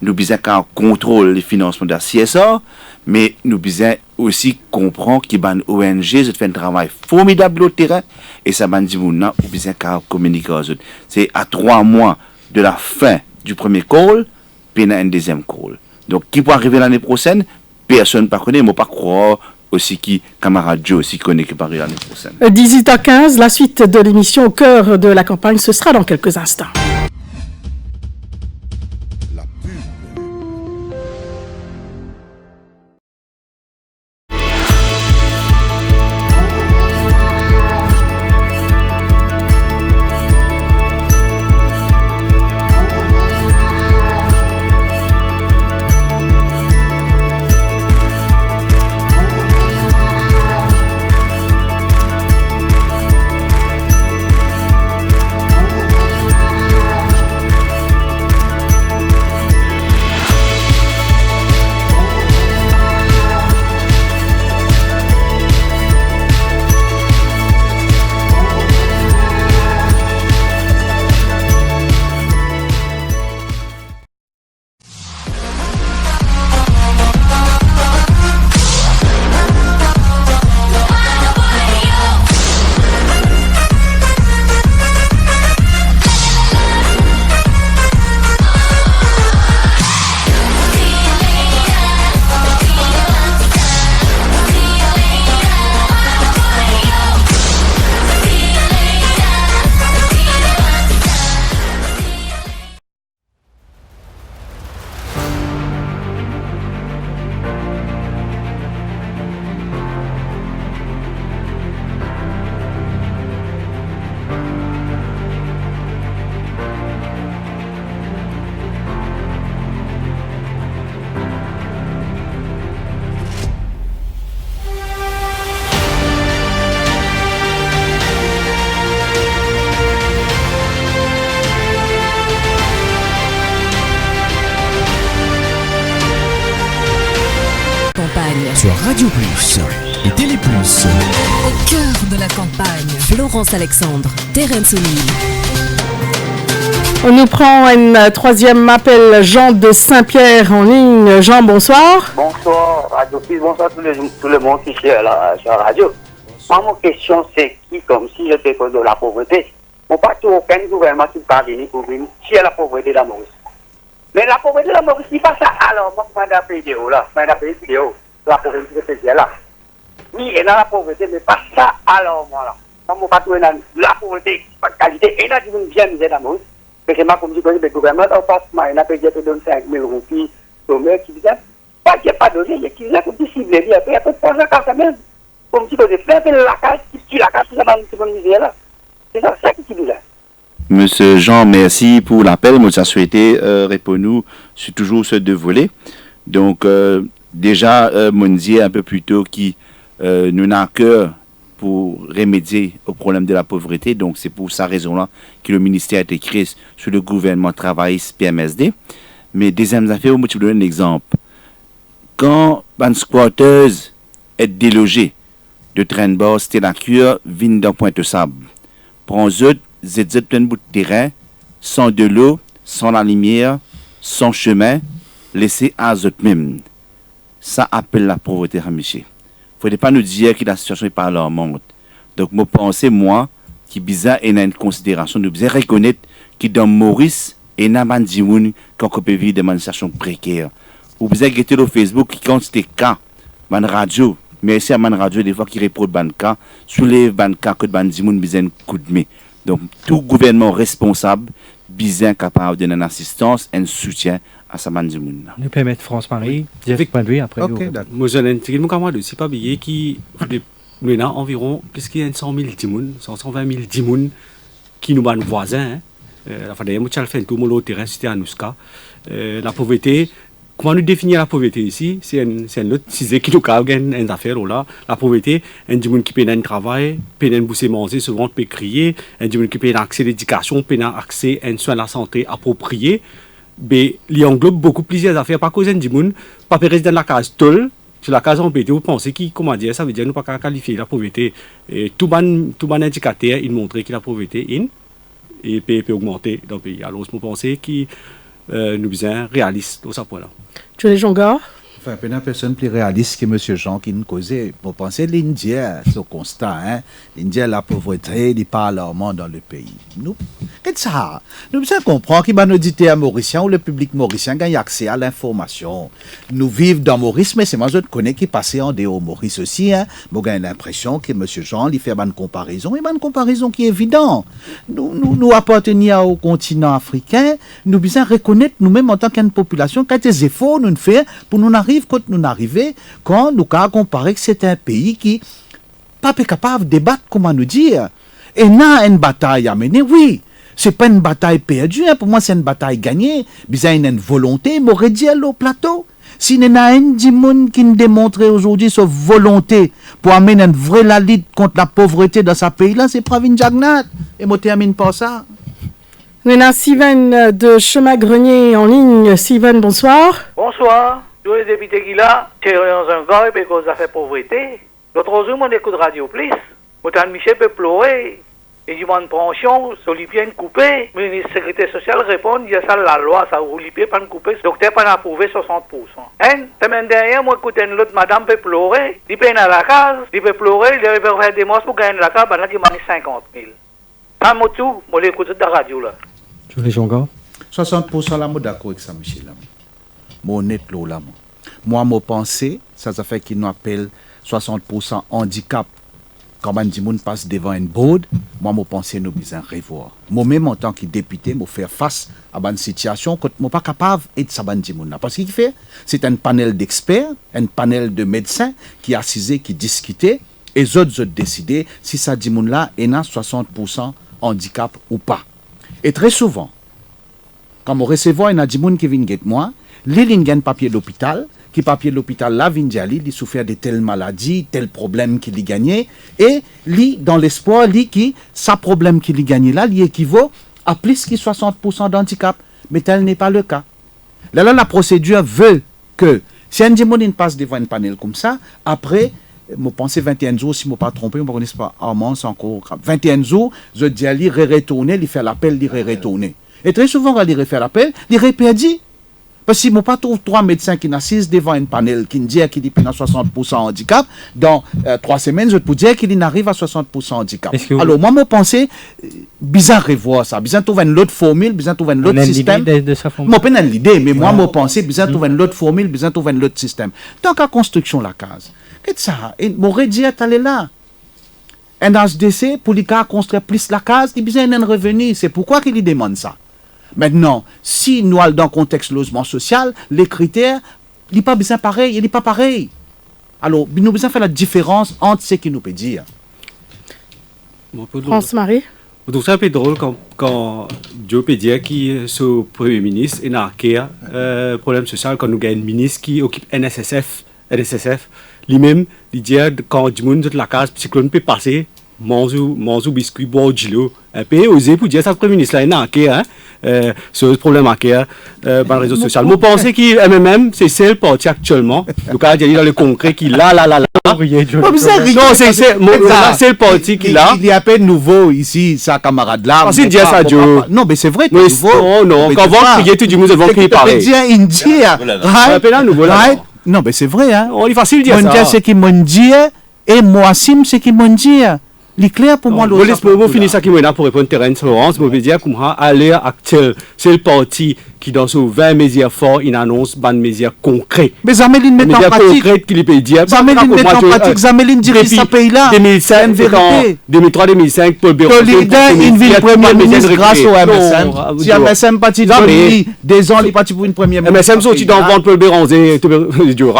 Nous besoin qu'un contrôle les financements de la CSA, mais nous besoin aussi comprendre que les ONG fait un travail formidable au terrain et ça dit nous besoin qu'à communiquer aux autres. C'est à 3 mois de la fin du premier call, puis un deuxième call. Donc, qui peut arriver l'année prochaine, personne ne connaît, mais pas croire aussi qui camarade Joe aussi connaît qui parle l'année prochaine. 18h15, la suite de l'émission au cœur de la campagne, ce sera dans quelques instants. Radio Plus et Télé Plus. Au cœur de la campagne, Florence Alexandre, Terence O'Neill. On nous prend un troisième appel, Jean de Saint-Pierre en ligne. Jean, bonsoir. Bonsoir, Radio Plus, bonsoir tout le monde qui est là sur la radio. Moi, mon question, c'est qui, comme si j'étais contre la pauvreté. Mon pas aucun gouvernement qui parle de pour venir tuer la pauvreté de la Maurice. Mais la pauvreté de la Maurice, c'est pas ça. Alors, moi, je vais appeler vidéo là, je vais appeler vidéo. La pauvreté, c'est là. Oui, et dans la pauvreté, mais pas ça. Alors, moi, là. Moi, je pas trouver la pauvreté, pas de qualité. Et là, je veux bien misère de la Maurice. Parce que moi, comme je dis, le gouvernement, on passe, il a payé 5 000 roupies, chômeur qui disait, pas qu'il n'y a pas donné, il y a comme si ciblé, il y a peu de poisson quand même. Comme si on faisait plein de la cage, qui tue la cage, tout ça, là. C'est ça qui dit là. Monsieur Jean, merci pour l'appel. Moi, j'ai souhaité répondre sur toujours ce deux volets. Donc, déjà, mon dit un peu plus tôt qui nous n'a que pour remédier au problème de la pauvreté. Donc, c'est pour sa raison-là que le ministère a été créé sur le gouvernement travailliste PMSD. Mais deuxième affaire, je vais vous donner un exemple. Quand un squatter est délogé de Trenbord, c'était la cure, vient dans Pointe-Sable. Prends eux, un bout de terrain, sans de l'eau, sans la lumière, sans chemin, laissé à eux même. Ça appelle la pauvreté, Michel. Il ne faut pas nous dire que la situation n'est pas alarmante. Donc, je pense, moi, qui bizarre et une considération, nous devons reconnaître que dans Maurice, et dans les gens qui peut vivre dans une situation précaire. Vous devez regarder sur Facebook qui compte des cas, dans la radio, merci à la radio, des fois qui répond dans le cas, soulève dans le cas que les gens ont besoin de coup de main. Donc, tout gouvernement responsable, bien capable de donner une assistance et un soutien à sa manzimoun. Nous permettre France-Marie, dire point de vue après. Ok, d'accord. Moi, je ne sais pas bien qui, nous avons environ, qu'est-ce qu'il y a 100 000 dimoun, 120 000 dimoun qui nous sont voisins. La fin d'ailleurs, je fait tout mon terrain, c'était à Nouska. La pauvreté, comment nous définir la pauvreté ici? C'est un autre sujet qui nous a une affaire là. La pauvreté, un dimoun qui peut un travail, peut un bousser manger, souvent peut crier, un dimoun qui peut un accès à l'éducation, peut un accès à un soin de la santé approprié. Mais il englobe beaucoup plusieurs affaires. Par cause du monde, pas résident dans la case tol, sur la case embêtée, vous pensez qui, comment dire, ça veut dire nous pas qualifier la pauvreté. Et tout bon indicateur, il montre que la pauvreté peut augmenter dans le pays. Alors, vous pensez que nous sommes réalistes dans ce point-là. Tu es Jonga? Enfin, une personne plus réaliste que M. Jean qui nous causait. Pour penser l'Indien, ce constat, hein? L'Indien, la pauvreté, n'est pas alarmant dans le pays. Nous, qu'est-ce que ça? Nous devons comprendre qu'il y a nos auditeurs mauriciens ou le public mauricien qui a accès à l'information. Nous vivons dans Maurice, mais c'est moi je connais qui passait en dehors Maurice aussi. Hein? Moi, j'ai l'impression que M. Jean lui fait une comparaison, et une comparaison qui est évidente. Nous appartenons au continent africain, nous devons reconnaître nous-mêmes en tant qu'une population quels efforts nous faisons pour nous arriver quand nous arrivons, quand nous avons comparé que c'est un pays qui n'est pas capable de débattre, comment nous dire. Et il y a une bataille à mener, oui. Ce n'est pas une bataille perdue, hein. Pour moi c'est une bataille gagnée. Il y a une volonté, m'aurait dit au plateau. Si il y a un monde qui nous démontre aujourd'hui sa volonté pour amener une vraie la lutte contre la pauvreté dans ce pays-là, c'est Pravin Jagnat. Et moi termine par ça. Nous avons Steven de Chemin Grenier en ligne. Steven, bonsoir. Bonsoir. Tous les députés qui là, c'est dans un gars et puis cause de la pauvreté. L'autre jour, on écoute Radio Plus. Moutan Michel peut pleurer. Il dit une pension, solipien coupé. Le ministre de la Sécurité sociale répond, il y a ça la loi, ça vous lipé pas coupé. Le docteur pas approuvé 60%. Hein? Semaine dernière, moi écoute une autre madame peut pleurer. Il paye dans la case, il peut pleurer, il peut faire des mois pour gagner la case, maintenant il m'a mis 50 000. Ça m'a tout, moi l'écoute de la radio là. Tu veux les gens 60% là, moi d'accord avec ça, Michel. Moi honnête là, moi pensée, ça fait qu'il nous appelle 60% handicap. Quand un monde passe devant une board, moi pensée nous besoin revoir. Moi-même en tant que député, me faire face à une situation que je ne suis pas capable d'être ça là. Parce qu'il fait, c'est un panel d'experts, un panel de médecins qui assisent, qui discutaient, et les autres décidé si ça dit là est 60% handicap ou pas. Et très souvent, quand je recevons un gens qui vient moi, les lignes papier d'hôpital, qui papier de l'hôpital là vient dire il souffre de telle maladie, tel problème qu'il y gagné, et lui dans l'espoir lui qui sa problème qu'il y gagné là, il équivaut à plus que 60% d'handicap, mais tel n'est pas le cas. Là la procédure veut que Si un dimanche passe devant un panel comme ça, après, je pense 21 jours, si je ne me pas trompé, je ne connais pas Armand, c'est encore grave. 21 jours, je dis à lui, retourner, il fait l'appel, il retourner. Et très souvent, quand il refait l'appel, il répète. Parce que si je ne pas trouve 3 médecins qui n'assisent devant un panel qui dit qu'il est à 60% handicap, dans 3 semaines, je peux dire qu'il arrive à 60% handicap. Alors, moi, je pense, bizarre revoir ça. Bizarre trouver une autre formule, bizarre trouver un autre système. Moi, pas l'idée, mais moi, je pense, bizarre trouver une autre formule, bizarre trouver un autre système. Tant qu'à construction la case, qu'est-ce que ça? Et m'aurait dit, allez là. Un HDC, pour les cas construire plus la case, il a besoin d'un revenu. C'est pourquoi qu'il demande ça. Maintenant, si nous allons dans le contexte logement social, les critères, il n'est pas besoin pareil, il n'est pas pareil. Alors, nous avons besoin de faire la différence entre ce qu'il nous peut dire. France-Marie. Donc, c'est un peu drôle quand Joe peut dire qu'il est le Premier ministre et n'a un problème social quand nous avons un ministre qui occupe NSSF, lui-même, il dit quand du monde de la case, cyclone peut passer. Manzou biscuit boire du lot un peu osé pour dire ça le Premier ministre là ce problème dans les réseaux sociaux. Moi pense que MMM c'est celle partie actuellement donc à dire dans le concret qui là c'est le parti qui là il est à peine nouveau ici sa camarade là c'est dire ça Joe non mais c'est vrai que nouveau non quand on crier tout du monde devant crier pareil non mais c'est vrai hein on est facile dire ça c'est qui m'ont dit et moi sim c'est qui m'ont dit il est clair pour moi. Je finis ça qui m'a pour répondre Terence Laurence. Je veux dire comment à l'heure actuelle, c'est le parti qui dans ce 20 mesures forts, il annonce des mesures concrètes. Mais Zameline met en pratique. Qu'il peut dire. Zameline met en pratique. Zameline dirige ce pays-là. 2005, 2003-2005, Paul Béranger. Une ville première ministre grâce au MSM. Si MSM parti depuis des ans, il est parti pour une première ministre. MSM sorti dans vente Paul Béranger.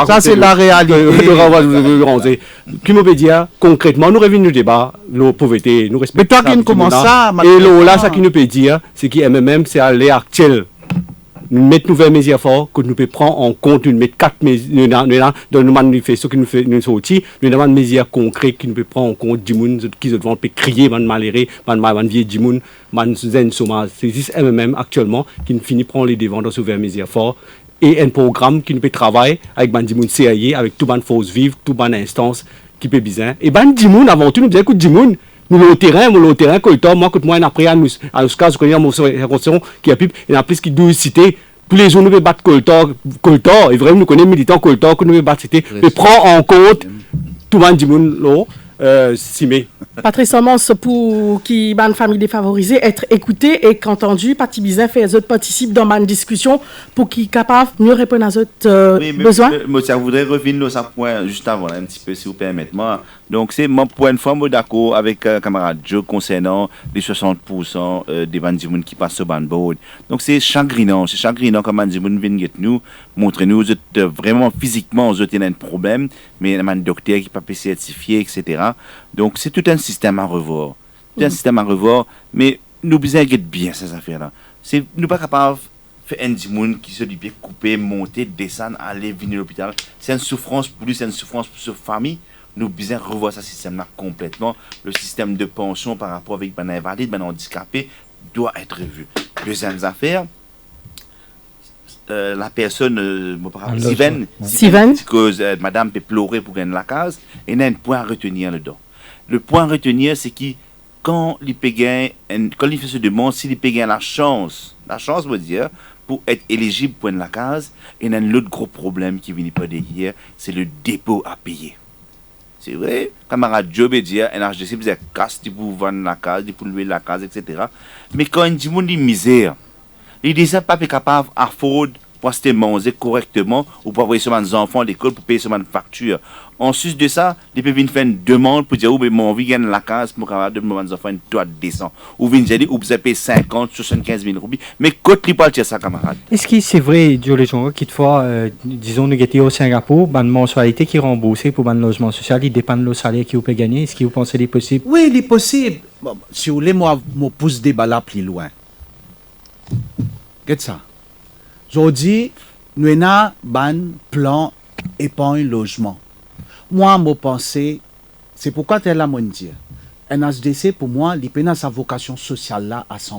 Ça c'est la réalité. Qui me peut dire concrètement, nous revenons au débat. Nos pauvretés, nous respectons. Mais toi qui commence ça, et là, ça qui nous peut dire, c'est que MMM, c'est à l'heure actuelle. Nous mettons nouvelles mesures fortes que nous pouvons prendre en compte, nous mettons 4 mesures dans nos manifestations qui nous fait nous sortir, nous avons des mesures concrètes qui nous peuvent prendre en compte du monde qui se vont crier, man malheureux, man vieux du monde, man zen soma. C'est juste MMM actuellement qui nous finit prendre les devants dans ce mesures fortes. Et un programme qui nous peut travailler avec Bandimoun CAI, avec tout ban force vive, tout ban instance qui peut bien. Et Bandimoun, avant tout, nous disons que Dimoun, nous le terrain, collecteur, moi, écoute moi, après, à nous, cas, je connais mon circonscription qui a pipe, il y a plus qui 12 cités. Tous les jours, nous pouvons battre collecteur, et vraiment, nous connaissons militants collecteur que nous pouvons battre cité, et prend en compte tout Bandimoun, là, Simé. Patrice Amans, pour qui ban famille défavorisée, être écouté et qu'entendu, Pati Bizin fait les autres participent dans ma discussion pour qu'ils capable mieux répondre à autres besoins. Moi, je voudrais revenir sur ce point juste avant, un petit peu, si vous permettez. Donc, c'est mon point de fois, moi, d'accord avec camarade Joe concernant les 60% des bandits qui passent au bandboard. Donc, c'est chagrinant comme bandits viennent nous, montrez-nous, vraiment physiquement, vous avez un problème, mais un docteur qui n'est pas certifié, etc. Donc, c'est tout un système à revoir. C'est un système à revoir, mais nous besoin de bien ces affaires-là. Nous ne sommes pas capables de faire un dimoun qui se dit bien couper, monter, descendre, aller, venir à l'hôpital. C'est une souffrance pour lui, c'est une souffrance pour sa famille. Nous besoin de revoir ce système-là complètement. Le système de pension par rapport avec les invalides, les handicapés, doit être revu. Deuxième affaire, la personne, Steven, cause madame peut pleurer pour gagner la case, et il y a un point à retenir dedans. Le point à retenir, c'est que quand il fait ce demande, s'il peut gagner la chance veut dire, pour être éligible pour la case, il y a un autre gros problème qui vient pas derrière, c'est le dépôt à payer. C'est vrai, camarade Joe veut dire, un HDC veut dire casse pour vendre la case, pour louer la case, etc. Mais quand il dit mon misère, il dit ça pas capable à afford pour se manger correctement ou pour envoyer sur mes enfants à l'école pour payer sur mes factures. En sus de ça, ils peuvent venir faire une demande pour dire, mon envie gagne la case pour de mes enfants une toit décent. Ou venir dire, ou vous avez 50, 75 000 roupies. Mais côté li pas dire ça, camarade. Est-ce que c'est vrai, Joe les gens, qu'il fois, disons, nous étions au Singapour, une mensualité qui est remboursée pour un logement social, il dépend de le salaire que vous pouvez gagner. Est-ce que vous pensez qu'il est possible? Oui, il est possible. Bon, si vous voulez, moi, je pousse des balles plus loin. Qu'est-ce ça? Aujourd'hui, nous avons un plan épargne logement. Moi, je pense, c'est pourquoi tu es là, mon Dieu. Un HDC, pour moi, il a sa vocation sociale là à 100%.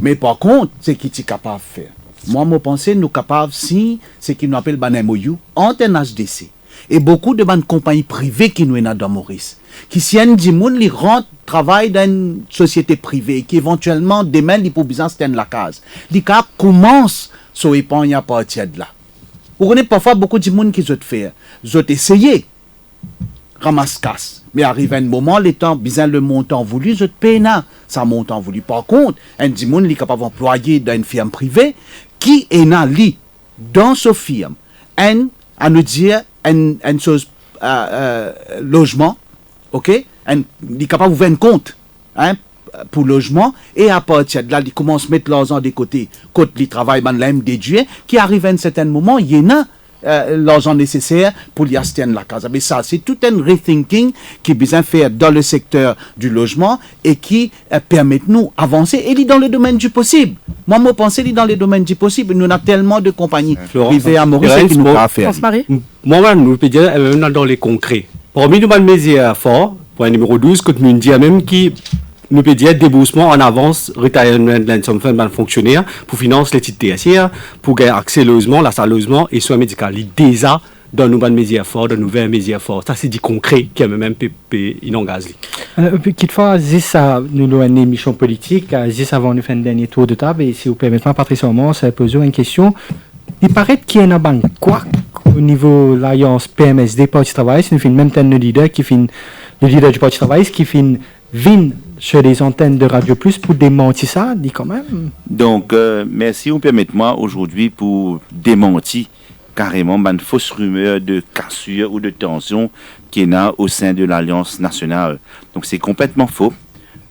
Mais par contre, c'est qui est capable de faire. Moi, je pense que nous sommes capables, si ce qu'ils nous appellent un MOU, entre un HDC et beaucoup de bonnes compagnies privées qui nous sont dans Maurice, qui si un dimoun li rentre travail dans une société privée, qui éventuellement demain li pour business la case, li cap commence son épargne à partir de là. Vous connaissez parfois beaucoup de monde qui ont fait, ils ont essayé ramasse casse, mais arrive un moment les temps bizarre le montant voulu, ils ont payé ça montant voulu. Par contre, un dimoun li capable d'employer dans une firme privée qui est là li dans ce firme, à nous dire une chose logement, ok, il est capable d'ouvrir un compte pour logement et à partir de là il commence à mettre l'argent de côté quand il travaille dans l'aime déduit qui arrive à un certain moment il y en a l'argent nécessaire pour y acheter la casa. Mais ça c'est tout un rethinking qui est besoin de faire dans le secteur du logement et qui permet nous avancer et dans le domaine du possible. Moi je pense que dans le domaine du possible nous avons tellement de compagnies privées à Maurice qui nous peuvent faire. Moi nous peut dire dans les concrets. Parmi nous mesures forts, point numéro 12 que nous dit même qui nous peut dire déboursement en avance, retirement de l'ensemble de fonctionnaires pour financer les titres TSR, pour gagner accès logement, la salle logement et soins médicaux. Déjà, dans nos mesures fortes, dans nos nouvelles mesures fortes. Ça, c'est du concret qui a même PP inengagé. Quelquefois, nous avons une émission politique, avant de faire un dernier tour de table, et si vous permettez, Patrice Ormond, ça pose une question. Il paraît qu'il y a un quoi au niveau de l'alliance PMSD Parti Travail, c'est une même temps de leader qui fait le leader du Parti Travail qui fait une vine sur les antennes de Radio Plus pour démentir ça, dit quand même. Donc, merci, vous permettez-moi aujourd'hui pour démentir carrément une fausse rumeur de cassure ou de tension qui est là au sein de l'Alliance nationale. Donc, c'est complètement faux.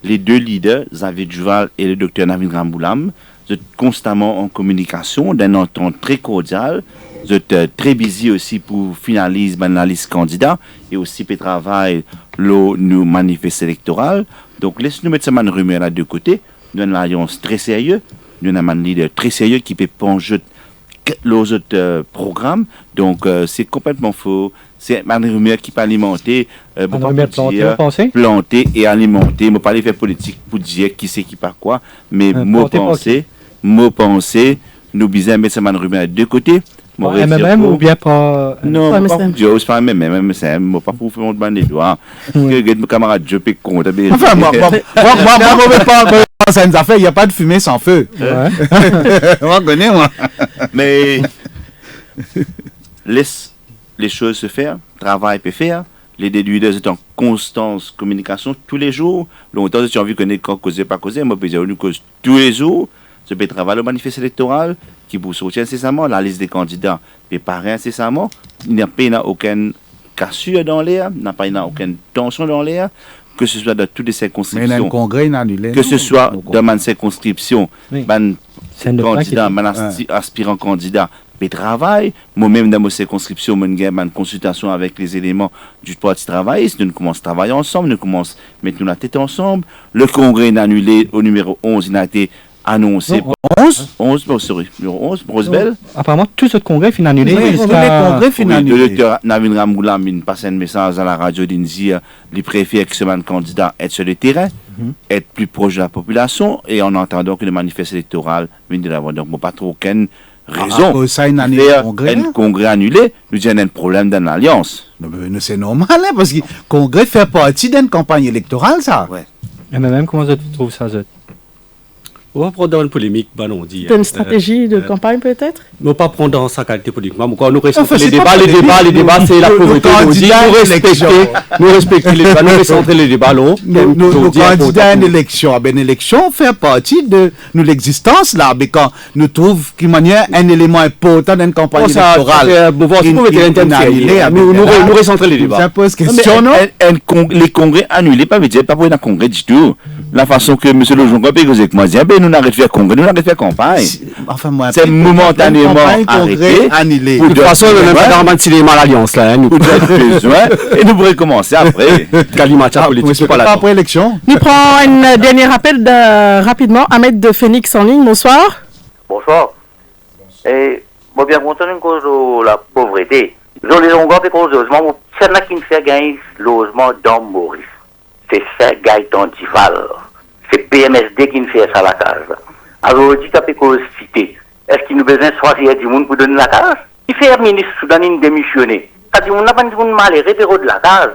Les deux leaders, Xavier Duval et le docteur Navin Ramboulam, sont constamment en communication, d'un entente très cordial. Vous êtes très busy aussi pour finaliser la liste candidat et aussi pour travailler nos manifestes électoraux. Donc, laissez-nous mettre ça une rumeur là de côté. Nous avons une alliance très sérieuse. Nous avons un leader très sérieux qui peut pencher les autres programmes. Donc, c'est complètement faux. C'est une rumeur qui peut alimenter, planter et alimenter. Je ne vais pas aller faire politique pour dire qui c'est qui par quoi. Mais mot pensé, nous besoin mettre ça une rumeur de côté. MMM ou bien pas non, pas pas MMM, c'est pas pour faire mon bande de doigts. Que mes camarades je peux compte. Enfin moi pas ça nous a fait, il y a pas de fumée sans feu. On connaît moi. Mais laisse les choses se faire, travail peut faire. Les déduideurs sont en constante communication tous les jours. Longtemps j'ai envie de connaître causer pas causer, moi peut dire une cause tous les jours. Je peux travailler au manifeste électoral qui vous soutient incessamment, la liste des candidats préparée incessamment. Il n'y a pas aucune cassure dans l'air, il n'y a pas aucune tension dans l'air, que ce soit dans toutes les circonscriptions. Mais il y a un congrès annulé. Que ce soit dans ma circonscription, candidat, aspirant candidat, mais travail. Moi-même, dans ma circonscription, j'ai une consultation avec les éléments du Parti travailliste. Nous commençons à travailler ensemble, nous commençons à mettre la tête ensemble. Le congrès est annulé au numéro 11, il a été annoncé. 11, Rosebel. Apparemment, tout ce congrès est annulé. Le docteur Navin Ramboulam il passe un message à la radio d'Inzir. Il préfère que ce candidat être sur le terrain, être plus proche de la population, et en entendant que le manifeste électoral vient de l'avoir. Donc, pas trop aucune raison de faire un congrès annulé. Nous disons un problème dans l'alliance. C'est normal, parce que le congrès fait partie d'une campagne électorale, ça. Ouais. Et même, comment tu trouves ça, On va prendre une polémique, on dit. Une stratégie de campagne peut-être? Ne pas prendre dans sa qualité politique. Nous respectons les débats, c'est la pauvreté. Nous respectons les débats, nous recentrons les débats. Nos candidats à une élection, une élection fait partie de l'existence là, mais quand nous trouvons qu'il y a un élément important d'une campagne électorale. Nous recentrons les débats. Ça pose question, non? Les congrès annulés, pas pour un congrès du tout. La façon que M. Lejongo peut dire que moi, nous n'arrêtons de faire congrès, nous n'arrêtons de faire campagne. Enfin, moi, c'est momentanément arrêté. Annulé. De toute façon, nous n'avons pas de cinéma l'alliance là. Nous et nous pourrions commencer après. Calimatia politique, pas après l'élection. Nous prenons un dernier rappel rapidement. Ahmed de Phoenix en ligne, bonsoir. Bonsoir. Et moi, bien content de cause de la pauvreté. Je les longueurs de cause de logement. C'est là qui me fait gagner logement dans Maurice. C'est ça, Gaëtan Tifal. C'est PMSD qui me fait ça à la case. Alors, je dis qu'à cause cité, est-ce qu'il nous besoin de choisir du monde pour donner la case? Il fait un ministre soudanais démissionner. C'est-à-dire, on n'a pas dit qu'on malheureux de la case.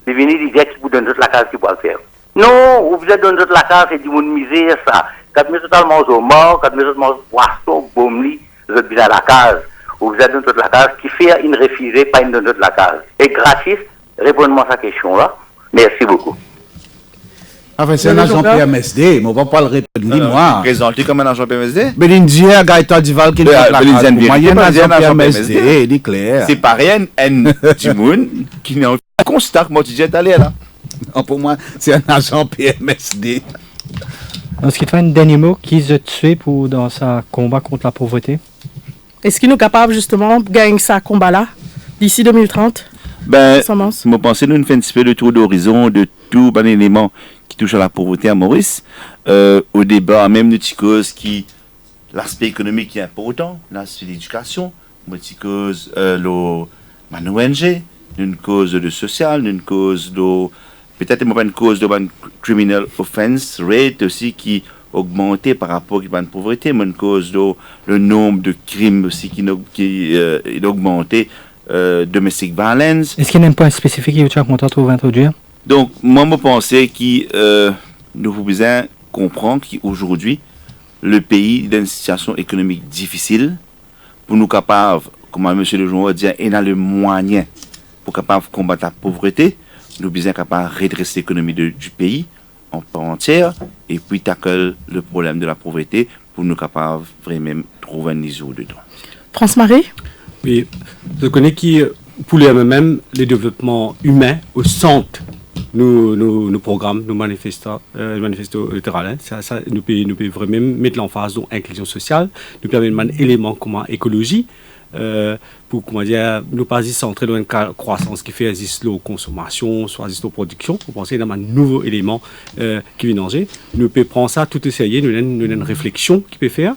Il vient dire qu'il vous donne toute la case qu'il peut le faire. Non, vous êtes donné toute la case et du monde misère, ça. Quand vous êtes totalement au mort, quand vous êtes poisson, bomli, vous êtes bien à la case. Vous êtes donné toute la case qui fait une refusée, pas une donne toute la case. Et gratis, répondez-moi à cette question-là. Merci beaucoup. Enfin, c'est un agent PMSD, mais on ne va pas le répondre, ni moi. Présenté comme un agent PMSD? Mais l'Indien, Gaëtan Dival, qui est la case. Moyen agent PMSD, il est clair. C'est pas rien, du monde qui n'est en constat que moi, tu dis d'aller là. Non, pour moi, c'est un agent PMSD. Est-ce qu'il te fait un dernier mot qui se tué dans sa combat contre la pauvreté? Est-ce qu'il est capable justement de gagner ce combat-là d'ici 2030? Ben, je pense que nous faisons un petit peu le tour d'horizon de tout les éléments qui touchent à la pauvreté à Maurice. Au débat, même nous cause qui l'aspect économique est important, l'aspect de l'éducation, nous cause l'ONG, une cause de social, une cause de peut-être une cause de criminal offense rate aussi qui augmenté par rapport à la pauvreté, mais une cause de le nombre de crimes aussi qui est augmenté, domestic violence. Est-ce qu'il y a un point spécifique que tu as content de introduire? Donc, moi, je pense que nous pouvons comprendre qu'aujourd'hui, le pays est dans une situation économique difficile. Pour nous capables, comme M. Lejeune dit, il a le moyen pour capable combattre la pauvreté. Nous sommes capables de redresser l'économie du pays en part entière et puis tackle le problème de la pauvreté pour nous capables vraiment trouver un ISO dedans. France-Marie? Oui, je connais qui, pour les développements humains au centre nos programmes, nos manifestos électoraux. Nous pouvons vraiment mettre l'emphase sur l'inclusion sociale, nous permet un élément comme écologie, pour comment dire, nous pas y centrer dans une croissance qui fait existe la consommation, soit existe la production. Vous pensez dans un nouveau élément qui vient danger. Nous pouvons prendre ça tout essayé, nous avons une réflexion qui peut faire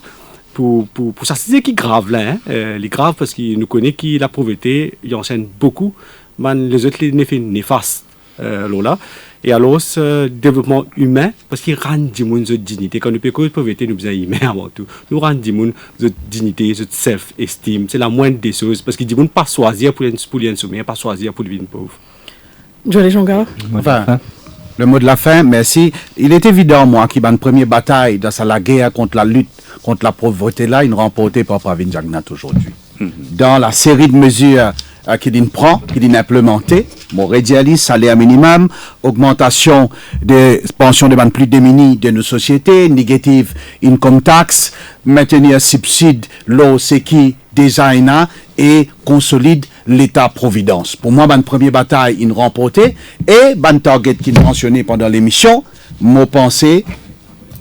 pour ça. C'est qui est grave là, les graves parce qu'il nous connaît qui la pauvreté, il enseigne beaucoup, mais les autres les effets néfastes là. Et alors, ce développement humain, parce qu'il rend du monde de dignité. Quand nous parlons de pauvreté, nous sommes humains avant tout. Nous rendons du monde de dignité, de self-esteem. C'est la moindre des choses. Parce qu'il dit monde pas choisir pour les sommet, pas choisir pour les pauvres. Joël Jonga. Enfin, le mot de la fin, merci. Il est évident, moi, qu'il y a une première bataille dans la guerre contre la lutte contre la pauvreté, là, une remportée par Pravin Jagnat aujourd'hui. Dans la série de mesures qu'il prend, qu'il implémenté, rédialise, salaire minimum, augmentation des pensions de plus démunies de nos sociétés, négative income tax, maintenir subside, l'eau, c'est qui designer et consolide l'État-providence. Pour moi, une première bataille, une remportée, et une target qu'il mentionné pendant l'émission, mon pensée,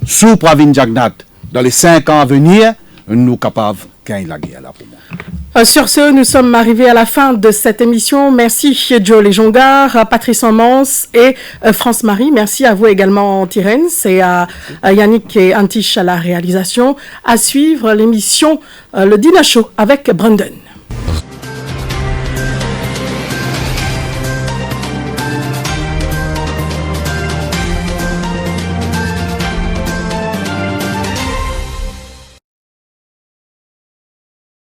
sous Pravin Jagnat, dans les 5 ans à venir, nous capables de gagner la guerre là pour moi. Sur ce, nous sommes arrivés à la fin de cette émission. Merci Joe Lejongar, Patrice Amans et France-Marie. Merci à vous également Thérèse et à Yannick et Antich à la réalisation. À suivre l'émission Le Dina Show avec Brandon.